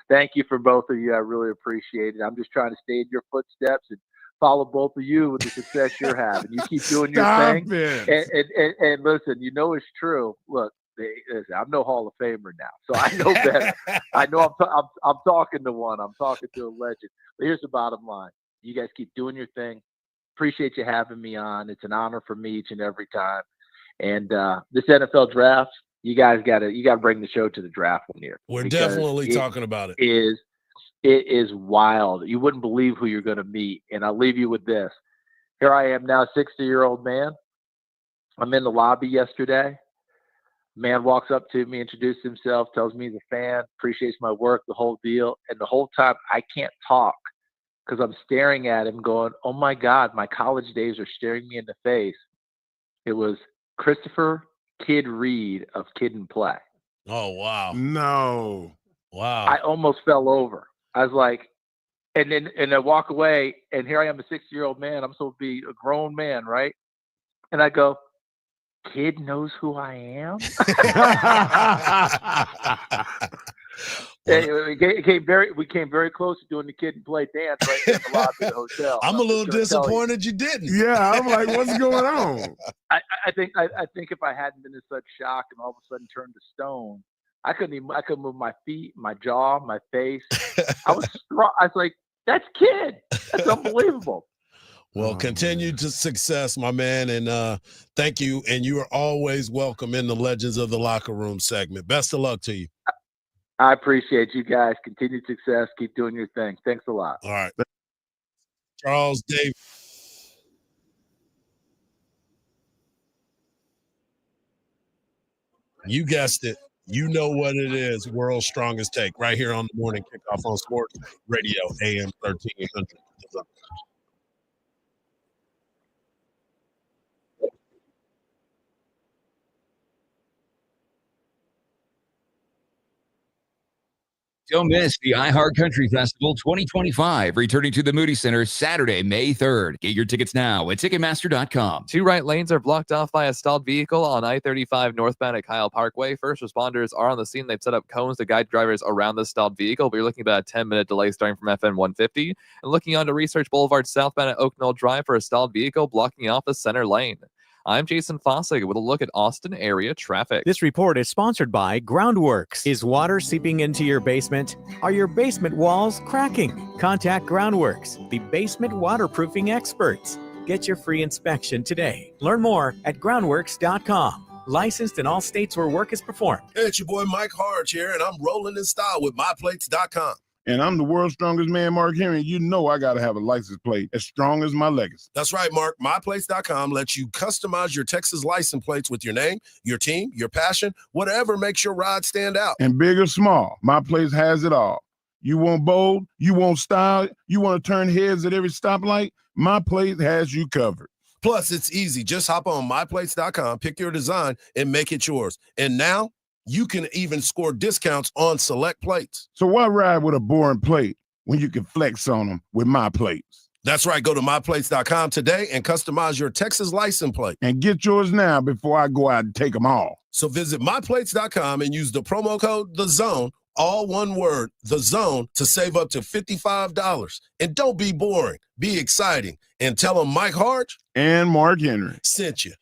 Speaker 1: Thank you for both of you. I really appreciate it. I'm just trying to stay in your footsteps and follow both of you with the success you're having. You keep doing your thing. And listen, it's true. Look, listen, I'm no Hall of Famer now, so I know better. I know I'm talking to one. I'm talking to a legend. But here's the bottom line. You guys keep doing your thing. Appreciate you having me on. It's an honor for me each and every time. And this NFL draft, you guys gotta bring the show to the draft one year.
Speaker 12: We're definitely talking about it.
Speaker 1: It is wild. You wouldn't believe who you're going to meet. And I'll leave you with this. Here I am now, 60-year-old man. I'm in the lobby yesterday. Man walks up to me, introduces himself, tells me he's a fan, appreciates my work, the whole deal. And the whole time I can't talk because I'm staring at him going, oh my God, my college days are staring me in the face. It was Christopher Kid Reed of Kid and Play.
Speaker 12: Oh, wow.
Speaker 13: No.
Speaker 12: Wow.
Speaker 1: I almost fell over. I was like, and I walk away, and here I am, a 60-year-old man. I'm supposed to be a grown man, right? And I go, Kid knows who I am? We came very close to doing the Kid and Play dance right in the lobby of the hotel.
Speaker 12: I'm a little disappointed you didn't.
Speaker 13: Yeah, I'm like, what's going on?
Speaker 1: I think if I hadn't been in such shock and all of a sudden turned to stone, I couldn't move my feet, my jaw, my face. I was like, that's Kid. That's unbelievable.
Speaker 12: Well, continued success, my man, and thank you. And you are always welcome in the Legends of the Locker Room segment. Best of luck to you.
Speaker 1: I appreciate you guys. Continued success. Keep doing your thing. Thanks a lot.
Speaker 12: All right. Charles Davis. You guessed it. You know what it is. World's Strongest Take right here on the Morning Kickoff on Sports Radio, AM 1300.
Speaker 15: Don't miss the iHeart Country Festival 2025, returning to the Moody Center Saturday, May 3rd. Get your tickets now at Ticketmaster.com.
Speaker 16: 2 right lanes are blocked off by a stalled vehicle on I-35 northbound at Kyle Parkway. First responders are on the scene. They've set up cones to guide drivers around the stalled vehicle. We're looking at about a 10-minute delay starting from FM 150. And looking onto Research Boulevard southbound at Oak Knoll Drive for a stalled vehicle blocking off the center lane. I'm Jason Fossig with a look at Austin area traffic.
Speaker 2: This report is sponsored by Groundworks. Is water seeping into your basement? Are your basement walls cracking? Contact Groundworks, the basement waterproofing experts. Get your free inspection today. Learn more at groundworks.com. Licensed in all states where work is performed.
Speaker 12: Hey, it's your boy Mike Hardge here, and I'm rolling in style with MyPlates.com.
Speaker 13: And I'm the world's strongest man, Mark Henry. You know I got to have a license plate as strong as my legacy.
Speaker 12: That's right, Mark. MyPlates.com lets you customize your Texas license plates with your name, your team, your passion, whatever makes your ride stand out.
Speaker 13: And big or small, my place has it all. You want bold? You want style? You want to turn heads at every stoplight? My place has you covered.
Speaker 12: Plus, it's easy. Just hop on MyPlates.com, pick your design, and make it yours. And now, you can even score discounts on select plates.
Speaker 13: So why ride with a boring plate when you can flex on them with my plates?
Speaker 12: That's right. Go to myplates.com today and customize your Texas license plate.
Speaker 13: And get yours now before I go out and take them all.
Speaker 12: So visit myplates.com and use the promo code THEZONE, all one word, THEZONE, to save up to $55. And don't be boring. Be exciting. And tell them Mike Hardge
Speaker 13: and Mark Henry
Speaker 12: sent you.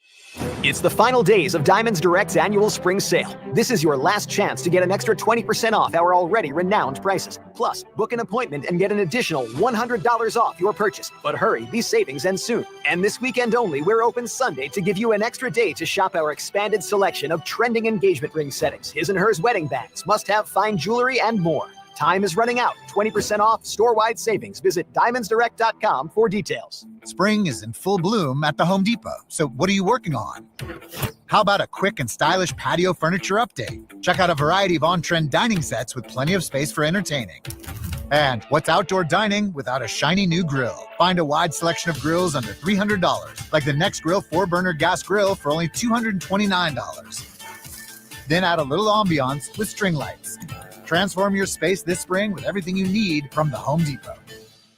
Speaker 4: It's the final days of Diamonds Direct's annual spring sale. This is your last chance to get an extra 20% off our already renowned prices. Plus, book an appointment and get an additional $100 off your purchase. But hurry, these savings end soon. And this weekend only, we're open Sunday to give you an extra day to shop our expanded selection of trending engagement ring settings, his and hers wedding bands, must-have fine jewelry, and more. Time is running out. 20% off, store-wide savings. Visit diamondsdirect.com for details.
Speaker 5: Spring is in full bloom at the Home Depot. So what are you working on? How about a quick and stylish patio furniture update? Check out a variety of on-trend dining sets with plenty of space for entertaining. And what's outdoor dining without a shiny new grill? Find a wide selection of grills under $300, like the Next Grill 4-burner gas grill for only $229. Then add a little ambiance with string lights. Transform your space this spring with everything you need from the Home Depot.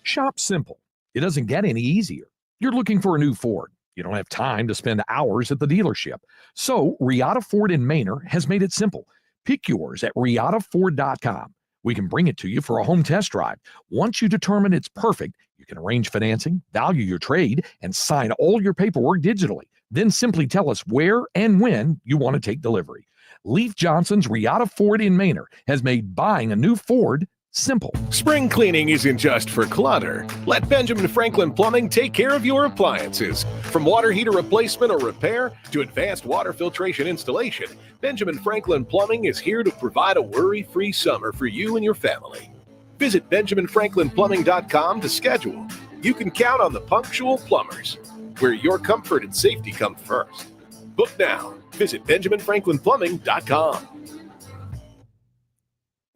Speaker 9: Shop simple. It doesn't get any easier. You're looking for a new Ford. You don't have time to spend hours at the dealership. So Riata Ford in Manor has made it simple. Pick yours at RiataFord.com. We can bring it to you for a home test drive. Once you determine it's perfect, you can arrange financing, value your trade, and sign all your paperwork digitally. Then simply tell us where and when you want to take delivery. Leif Johnson's Riata Ford in Manor has made buying a new Ford simple.
Speaker 14: Spring cleaning isn't just for clutter. Let Benjamin Franklin Plumbing take care of your appliances. From water heater replacement or repair to advanced water filtration installation, Benjamin Franklin Plumbing is here to provide a worry-free summer for you and your family. Visit BenjaminFranklinPlumbing.com to schedule. You can count on the punctual plumbers, where your comfort and safety come first. Book now. Visit BenjaminFranklinPlumbing.com.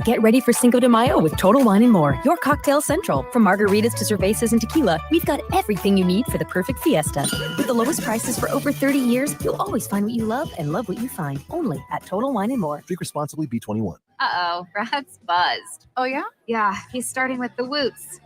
Speaker 6: Get ready for Cinco de Mayo with Total Wine & More, your cocktail central. From margaritas to cervezas and tequila, we've got everything you need for the perfect fiesta. With the lowest prices for over 30 years, you'll always find what you love and love what you find. Only at Total Wine & More.
Speaker 7: Drink responsibly, B21.
Speaker 24: Uh-oh, Brad's buzzed. Oh, yeah? Yeah, he's starting with the whoops.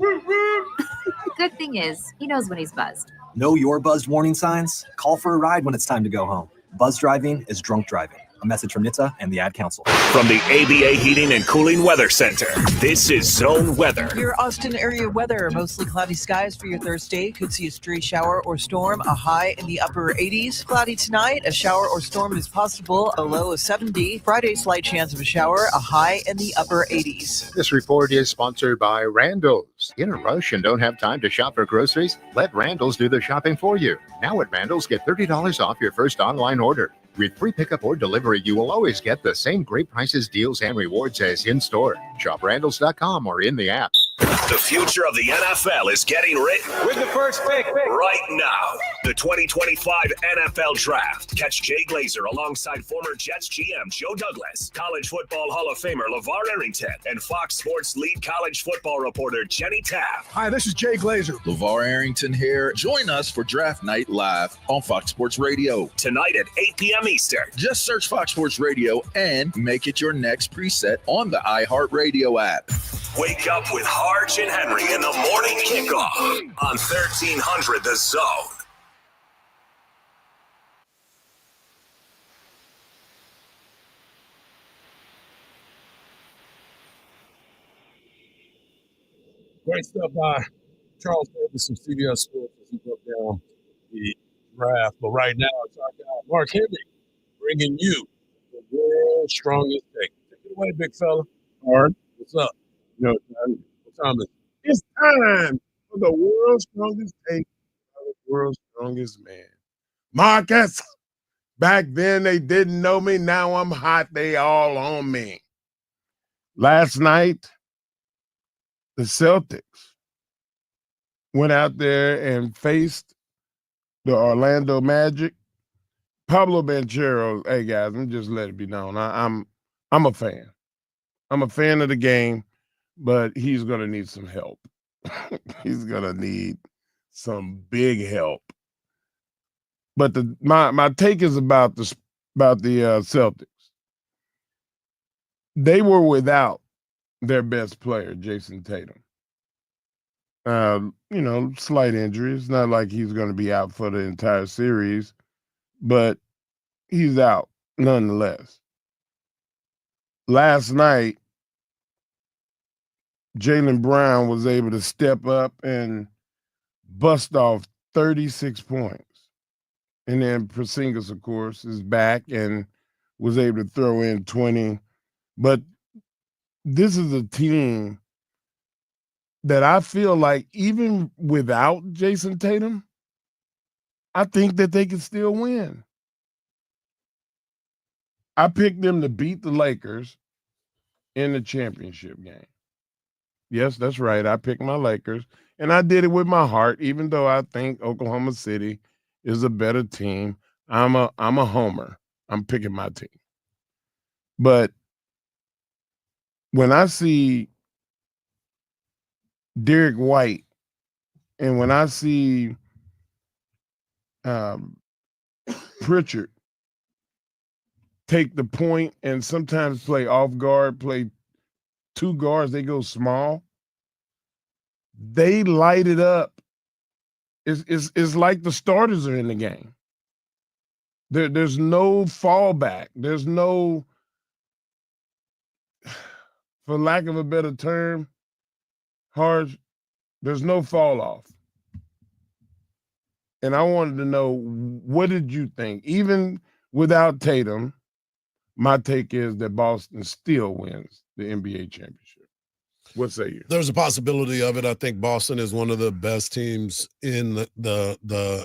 Speaker 24: Good thing is, he knows when he's buzzed.
Speaker 27: Know your buzzed warning signs? Call for a ride when it's time to go home. Buzz driving is drunk driving. A message from NHTSA and the Ad Council.
Speaker 10: From the ABA Heating and Cooling Weather Center, this is Zone Weather.
Speaker 25: Your Austin area weather, mostly cloudy skies for your Thursday. Could see a stray shower or storm, a high in the upper 80s. Cloudy tonight, a shower or storm is possible, a low of 70. Friday, slight chance of a shower, a high in the upper 80s.
Speaker 17: This report is sponsored by Randall's. In a rush and don't have time to shop for groceries? Let Randall's do the shopping for you. Now at Randall's, get $30 off your first online order. With free pickup or delivery, you will always get the same great prices, deals, and rewards as in-store. Shop Randalls.com or in the app.
Speaker 10: The future of the NFL is getting written with the first pick right now. The 2025 NFL Draft. Catch Jay Glazer alongside former Jets GM Joe Douglas, College Football Hall of Famer LeVar Arrington, and Fox Sports lead college football reporter Jenny Taft.
Speaker 3: Hi, this is Jay Glazer.
Speaker 7: LeVar Arrington here. Join us for Draft Night Live on Fox Sports Radio.
Speaker 10: Tonight at 8 p.m. Eastern.
Speaker 7: Just search Fox Sports Radio and make it your next preset on the iHeartRadio app.
Speaker 10: Wake up with Hardge and Henry in the morning kickoff on 1300 The Zone.
Speaker 12: Great stuff by Charles Davis from CBS Sports as he broke down the draft. But right now, it's our guy, Mark Henry, bringing you the world's strongest take. Take it away, big fella. Hard. What's up?
Speaker 13: You know,
Speaker 12: What time is it?
Speaker 13: it's time for the world's strongest take, the world's strongest man. Marcus, back then they didn't know me. Now I'm hot. They all on me. Last night, the Celtics went out there and faced the Orlando Magic. Pablo Banchero, hey guys, I'm just letting it be known. I'm a fan. I'm a fan of the game, but he's gonna need some help. He's gonna need some big help. But my take is about the Celtics. They were without their best player, Jason Tatum. Slight injury. It's not like he's going to be out for the entire series, but he's out nonetheless. Last night, Jaylen Brown was able to step up and bust off 36 points. And then Porzingis, of course, is back and was able to throw in 20. But this is a team that I feel like even without Jason Tatum, I think that they can still win. I picked them to beat the Lakers in the championship game. Yes, that's right. I picked my Lakers, and I did it with my heart, even though I think Oklahoma City is a better team. I'm a homer. I'm picking my team. But when I see Derek White and when I see Pritchard take the point and sometimes play off guard, play two guards, they go small, they light it up. It's like the starters are in the game. There's no fallback. There's no, for lack of a better term, Hardge, there's no fall off. And I wanted to know, what did you think? Even without Tatum, my take is that Boston still wins the NBA championship. What say you?
Speaker 12: There's a possibility of it. I think Boston is one of the best teams in the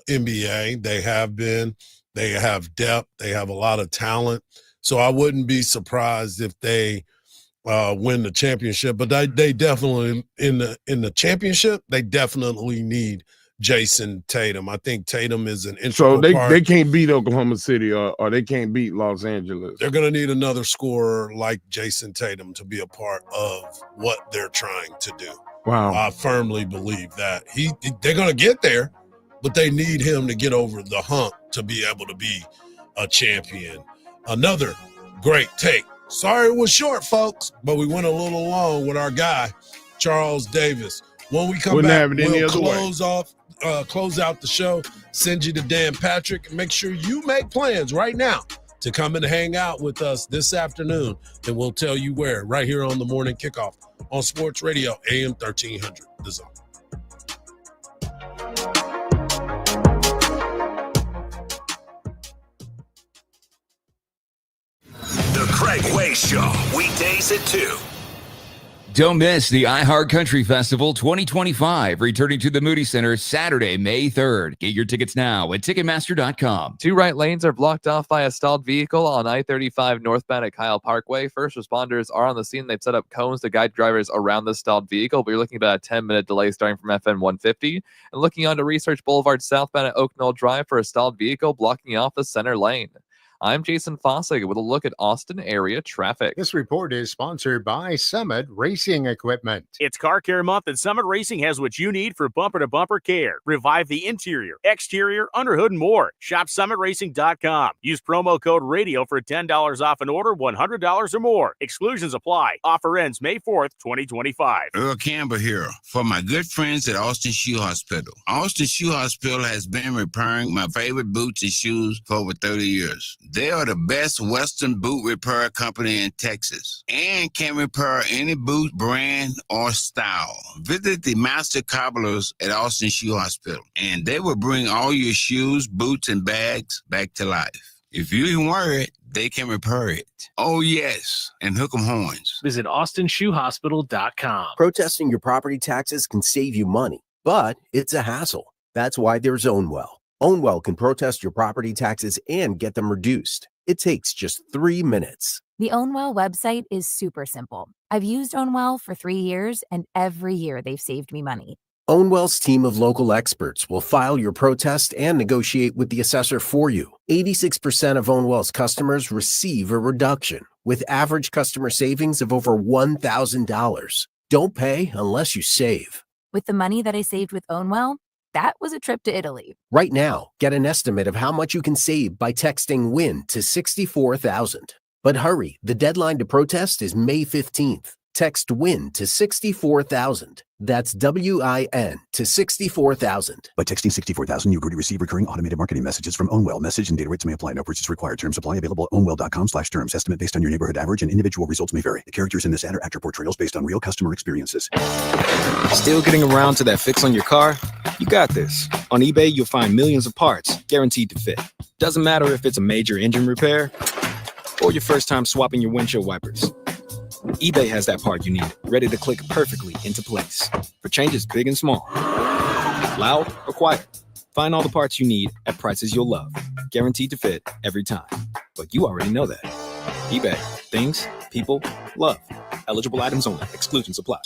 Speaker 12: NBA. They have been. They have depth. They have a lot of talent. So I wouldn't be surprised if they win the championship. But they definitely in the championship, they definitely need Jason Tatum. I think Tatum is an integral part.
Speaker 13: They can't beat Oklahoma City or they can't beat Los Angeles.
Speaker 12: They're going to need another scorer like Jason Tatum to be a part of what they're trying to do.
Speaker 13: Wow.
Speaker 12: I firmly believe that. They're going to get there, but they need him to get over the hump to be able to be a champion. Another great take. Sorry it was short, folks, but we went a little long with our guy, Charles Davis. When we come back, we'll close out the show, send you to Dan Patrick, and make sure you make plans right now to come and hang out with us this afternoon, and we'll tell you where, right here on the Morning Kickoff on Sports Radio, AM 1300, The Zone.
Speaker 10: The Craig Way Show, weekdays at 2.
Speaker 15: Don't miss the iHeart Country Festival 2025, returning to the Moody Center Saturday, May 3rd. Get your tickets now at Ticketmaster.com.
Speaker 16: 2 right lanes are blocked off by a stalled vehicle on I-35 northbound at Kyle Parkway. First responders are on the scene. They've set up cones to guide drivers around the stalled vehicle, but you're looking at about a 10-minute delay starting from FM 150. And looking onto Research Boulevard southbound at Oak Knoll Drive for a stalled vehicle blocking off the center lane. I'm Jason Fossig with a look at Austin area traffic.
Speaker 17: This report is sponsored by Summit Racing Equipment.
Speaker 3: It's Car Care Month, and Summit Racing has what you need for bumper-to-bumper care. Revive the interior, exterior, underhood, and more. Shop SummitRacing.com. Use promo code RADIO for $10 off an order, $100 or more. Exclusions apply. Offer ends May 4th, 2025.
Speaker 8: Earl Campbell here for my good friends at Austin Shoe Hospital. Austin Shoe Hospital has been repairing my favorite boots and shoes for over 30 years. They are the best Western boot repair company in Texas and can repair any boot brand or style. Visit the master cobblers at Austin Shoe Hospital, and they will bring all your shoes, boots, and bags back to life. If you can wear it, they can repair it. Oh, yes, and hook 'em horns.
Speaker 3: Visit AustinShoeHospital.com.
Speaker 11: Protesting your property taxes can save you money, but it's a hassle. That's why there's Ownwell. Ownwell can protest your property taxes and get them reduced. It takes just 3 minutes.
Speaker 18: The Ownwell website is super simple. I've used Ownwell for 3 years, and every year they've saved me money.
Speaker 11: Ownwell's team of local experts will file your protest and negotiate with the assessor for you. 86% of Ownwell's customers receive a reduction, with average customer savings of over $1,000. Don't pay unless you save.
Speaker 18: With the money that I saved with Ownwell, that was a trip to Italy.
Speaker 11: Right now, get an estimate of how much you can save by texting WIN to 64,000. But hurry, the deadline to protest is May 15th. Text WIN to 64,000. That's WIN to 64,000.
Speaker 19: By texting 64,000, you agree to receive recurring automated marketing messages from Ownwell. Message and data rates may apply. No purchase required. Terms apply. Available at ownwell.com/terms. Estimate based on your neighborhood average and individual results may vary. The characters in this ad are actor portrayals based on real customer experiences.
Speaker 20: Still getting around to that fix on your car? You got this. On eBay, you'll find millions of parts guaranteed to fit. Doesn't matter if it's a major engine repair or your first time swapping your windshield wipers. eBay has that part you need, ready to click perfectly into place for changes big and small, loud or quiet. Find all the parts you need at prices you'll love, guaranteed to fit every time. But you already know that. eBay, things people love. Eligible items only. Exclusions apply.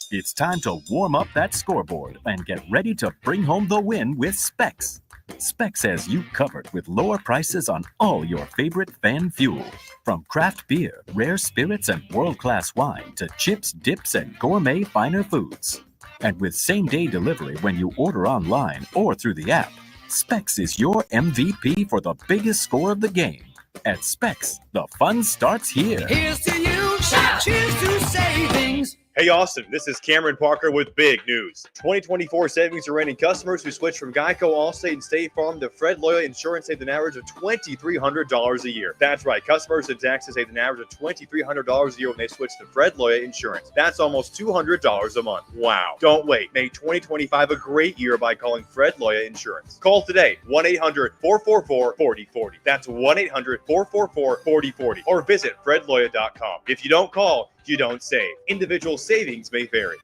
Speaker 21: It's time to warm up that scoreboard and get ready to bring home the win with Specs. Specs has you covered with lower prices on all your favorite fan fuel. From craft beer, rare spirits, and world-class wine to chips, dips, and gourmet finer foods. And with same-day delivery when you order online or through the app, Specs is your MVP for the biggest score of the game. At Specs, the fun starts here.
Speaker 28: Here's to you, cheers to savings.
Speaker 26: Hey Austin, this is Cameron Parker with big news. 2024 savings are reigning. Customers who switch from Geico, Allstate, and State Farm to Fred Loya Insurance saved an average of $2,300 a year. That's right, customers in Texas saved an average of $2,300 a year when they switch to Fred Loya Insurance. That's almost $200 a month. Wow. Don't wait. Make 2025 a great year by calling Fred Loya Insurance. Call today, 1-800-444-4040. That's 1-800-444-4040. Or visit fredloya.com. If you don't call, you don't save. Individual savings may vary.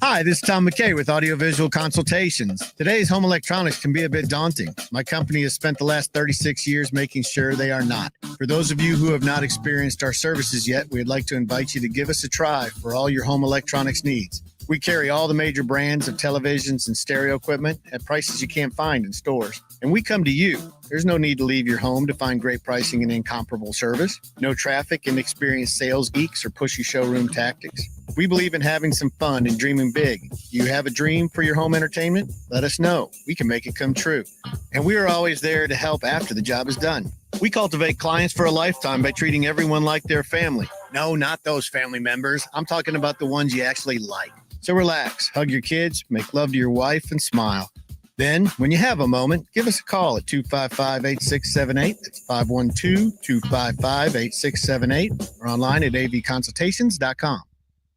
Speaker 29: Hi, this is Tom McKay with Audiovisual Consultations. Today's home electronics can be a bit daunting. My company has spent the last 36 years making sure they are not. For those of you who have not experienced our services yet, we'd like to invite you to give us a try for all your home electronics needs. We carry all the major brands of televisions and stereo equipment at prices you can't find in stores. And we come to you. There's no need to leave your home to find great pricing and incomparable service. No traffic, inexperienced sales geeks, or pushy showroom tactics. We believe in having some fun and dreaming big. Do you have a dream for your home entertainment? Let us know. We can make it come true. And we are always there to help after the job is done. We cultivate clients for a lifetime by treating everyone like their family. No, not those family members. I'm talking about the ones you actually like. So relax, hug your kids, make love to your wife, and smile. Then, when you have a moment, give us a call at 255-8678. That's 512-255-8678. Or online at avconsultations.com.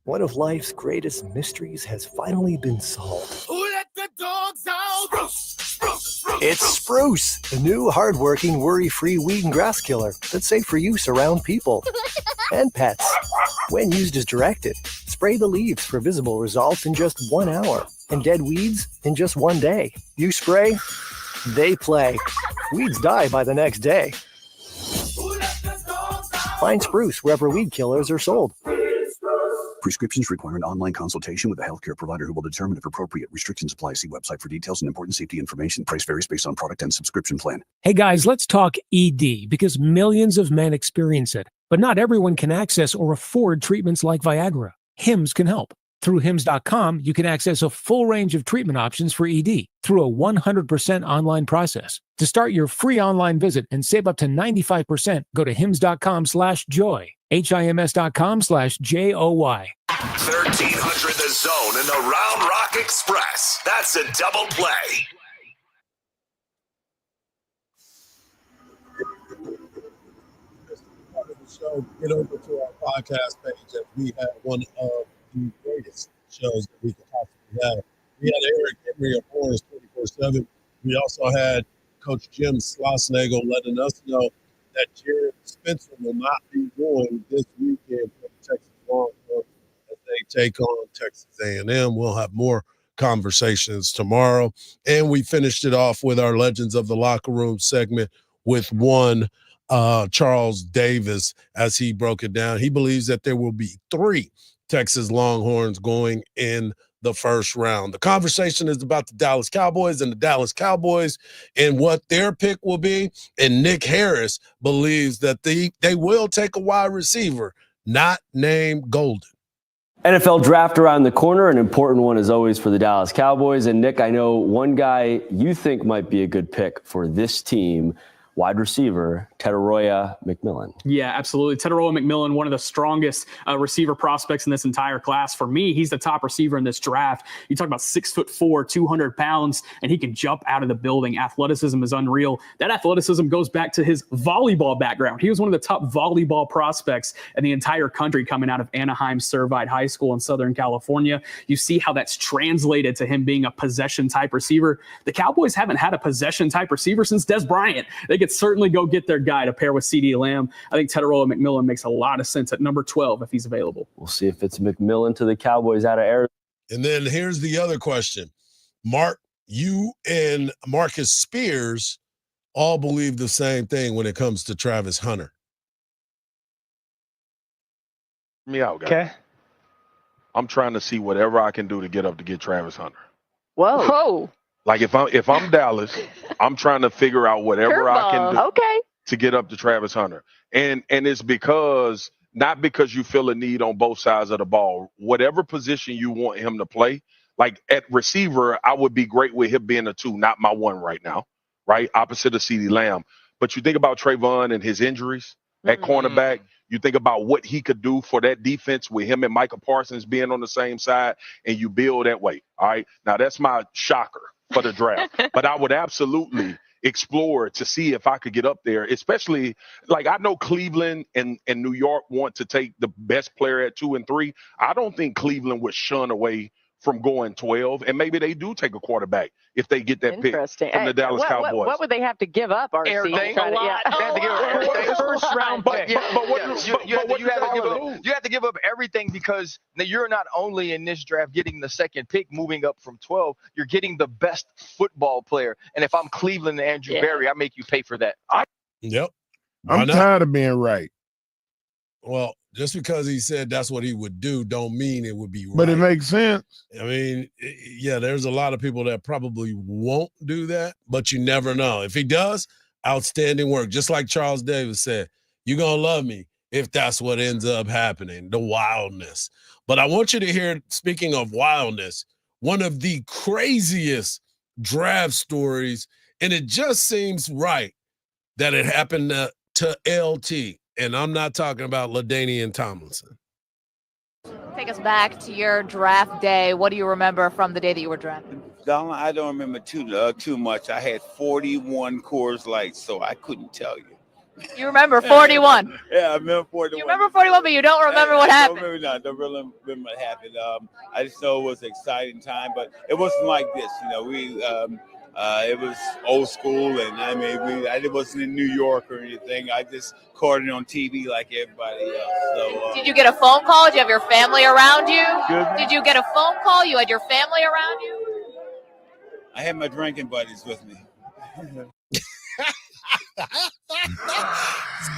Speaker 30: One of life's greatest mysteries has finally been solved.
Speaker 28: Who let the dogs out? Spruce, spruce, spruce.
Speaker 30: It's Spruce, the new hardworking, worry-free weed and grass killer that's safe for use around people and pets. when used as directed. Spray the leaves for visible results in just 1 hour, and dead weeds in just 1 day. You spray, they play. Weeds die by the next day. Find Spruce wherever weed killers are sold.
Speaker 19: Prescriptions require an online consultation with a healthcare provider who will determine if appropriate. Restrictions apply. See website for details and important safety information. Price varies based on product and subscription plan.
Speaker 1: Hey guys, let's talk ED because millions of men experience it, but not everyone can access or afford treatments like Viagra. Hims can help. Through Hims.com, you can access a full range of treatment options for ED through a 100% online process. To start your free online visit and save up to 95%, go to Hims.com/joy. HIMS.com/JOY.
Speaker 10: 1300 The Zone and the Round Rock Express. That's a double play.
Speaker 12: So get over to our podcast page and we have one of the greatest shows that we could possibly have. We had Eric Henry of Horns 24/7. We also had Coach Jim Schlossnagle letting us know that Jared Spencer will not be going this weekend for the Texas Longhorns as they take on Texas A&M. We'll have more conversations tomorrow. And we finished it off with our Legends of the Locker Room segment with one Charles Davis as he broke it down. He believes that there will be 3 Texas Longhorns going in the first round. The conversation is about the Dallas Cowboys and what their pick will be. And Nick Harris believes that they will take a wide receiver, not named Golden.
Speaker 2: NFL draft around the corner, an important one as always for the Dallas Cowboys. And Nick, I know one guy you think might be a good pick for this team, wide receiver, Teteroya McMillan.
Speaker 4: Yeah, absolutely. Teteroya McMillan, one of the strongest receiver prospects in this entire class. For me, he's the top receiver in this draft. You talk about 6'4", 200 pounds, and he can jump out of the building. Athleticism is unreal. That athleticism goes back to his volleyball background. He was one of the top volleyball prospects in the entire country coming out of Anaheim Servite High School in Southern California. You see how that's translated to him being a possession-type receiver. The Cowboys haven't had a possession-type receiver since Des Bryant. They could certainly go get their guy to pair with CeeDee Lamb. I think Teteroya McMillan makes a lot of sense at number 12 if he's available.
Speaker 2: We'll see if it's McMillan to the Cowboys out of Arizona.
Speaker 12: And then here's the other question. Mark, you and Marcus Spears all believe the same thing when it comes to Travis Hunter.
Speaker 5: Me out, guys.
Speaker 6: Okay.
Speaker 5: I'm trying to see whatever I can do to get up to get Travis Hunter.
Speaker 6: Whoa.
Speaker 5: Like if I'm Dallas, I'm trying to figure out whatever I can do to get up to Travis Hunter. And it's because not because you feel a need on both sides of the ball. Whatever position you want him to play, like at receiver, I would be great with him being a 2, not my 1 right now, right? Opposite of CeeDee Lamb. But you think about Trayvon and his injuries at cornerback. You think about what he could do for that defense with him and Micah Parsons being on the same side, and you build that way. All right. Now that's my shocker for the draft. But I would absolutely explore to see if I could get up there, especially like I know Cleveland and New York want to take the best player at 2 and 3. I don't think Cleveland would shun away from going 12, and maybe they do take a quarterback if they get that pick from the Dallas Cowboys.
Speaker 6: What would they have to give up, RC?
Speaker 9: Everything. A lot. They have to give up everything. First round pick. You have to give up everything because you're not only in this draft getting the second pick, moving up from 12, you're getting the best football player. And if I'm Cleveland and Andrew Berry, I make you pay for that.
Speaker 12: Yep.
Speaker 13: I'm tired of being right.
Speaker 12: Well, just because he said that's what he would do don't mean it would be right.
Speaker 13: But it makes sense.
Speaker 12: I mean, yeah, there's a lot of people that probably won't do that, but you never know. If he does, outstanding work. Just like Charles Davis said, you're going to love me if that's what ends up happening, the wildness. But I want you to hear, speaking of wildness, one of the craziest draft stories, and it just seems right that it happened to LT. And I'm not talking about LaDainian Tomlinson.
Speaker 14: Take us back to your draft day. What do you remember from the day that you were drafted?
Speaker 22: I don't remember too much. I had 41 Coors Lights, so I couldn't tell you.
Speaker 14: You remember 41?
Speaker 22: Yeah, I remember 41.
Speaker 14: You remember 41, but you don't remember what happened.
Speaker 22: Don't really remember what happened. I just know it was an exciting time, but it wasn't like this. It was old school, and I mean, I wasn't in New York or anything. I just caught it on TV like everybody else. So,
Speaker 14: did you get a phone call? Did you have your family around you?
Speaker 22: Good.
Speaker 14: Did you get a phone call? You had your family around you?
Speaker 22: I had my drinking buddies with me.
Speaker 12: It's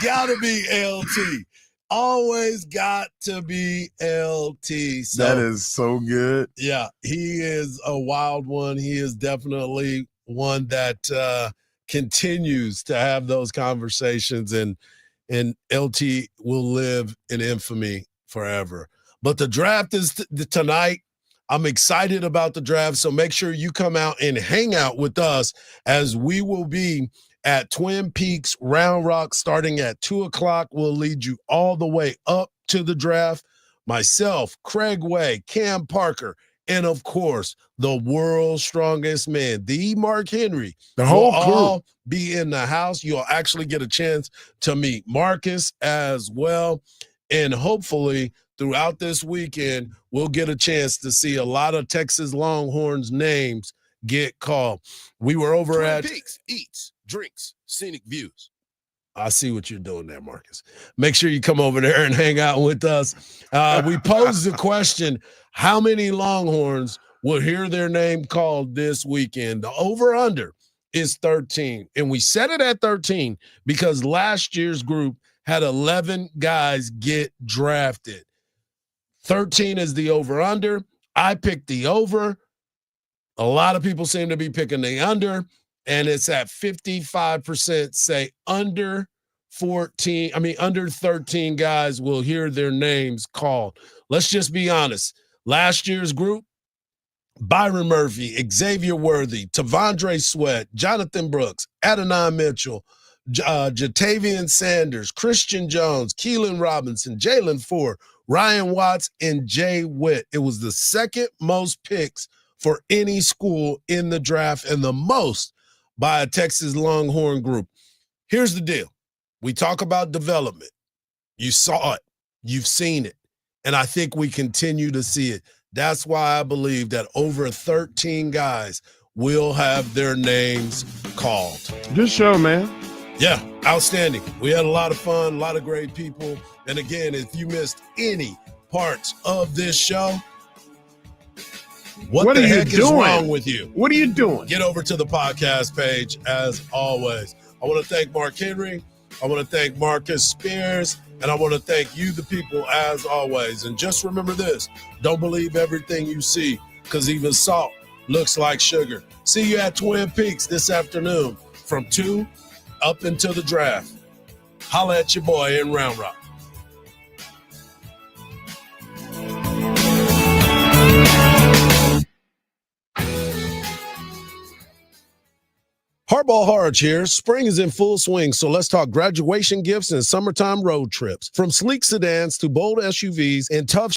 Speaker 12: got to be LT. Always got to be LT. So,
Speaker 13: that is so good.
Speaker 12: Yeah, he is a wild one. He is definitely one that continues to have those conversations, and LT will live in infamy forever. But the draft is tonight. I'm excited about the draft, so make sure you come out and hang out with us as we will be at Twin Peaks Round Rock starting at 2:00. We'll lead you all the way up to the draft. Myself, Craig Way, Cam Parker, and of course, the world's strongest man, the Mark Henry.
Speaker 13: The whole
Speaker 12: will
Speaker 13: crew
Speaker 12: all be in the house. You'll actually get a chance to meet Marcus as well. And hopefully throughout this weekend, we'll get a chance to see a lot of Texas Longhorns names get called. We were over at Peaks, Eats, Drinks, Scenic Views. I see what you're doing there, Marcus. Make sure you come over there and hang out with us. We posed the question, how many Longhorns will hear their name called this weekend? The over-under is 13. And we set it at 13 because last year's group had 11 guys get drafted. 13 is the over-under. I picked the over. A lot of people seem to be picking the under, and it's at 55% say under 13 guys will hear their names called. Let's just be honest. Last year's group, Byron Murphy, Xavier Worthy, Tavondre Sweat, Jonathan Brooks, Adonai Mitchell, Jatavian Sanders, Christian Jones, Keelan Robinson, Jalen Ford, Ryan Watts, and Jay Witt. It was the second most picks for any school in the draft and the most by a Texas Longhorn group. Here's the deal. We talk about development. You saw it. You've seen it. And I think we continue to see it. That's why I believe that over 13 guys will have their names called.
Speaker 13: Good show, man.
Speaker 12: Yeah, outstanding. We had a lot of fun, a lot of great people. And again, if you missed any parts of this show, what the heck is wrong with you?
Speaker 13: What are you doing?
Speaker 12: Get over to the podcast page as always. I want to thank Mark Henry. I want to thank Marcus Spears. And I want to thank you, the people, as always. And just remember this. Don't believe everything you see, because even salt looks like sugar. See you at Twin Peaks this afternoon from 2 up until the draft. Holla at your boy in Round Rock. Hardball Hardge here. Spring is in full swing, so let's talk graduation gifts and summertime road trips. From sleek sedans to bold SUVs and tough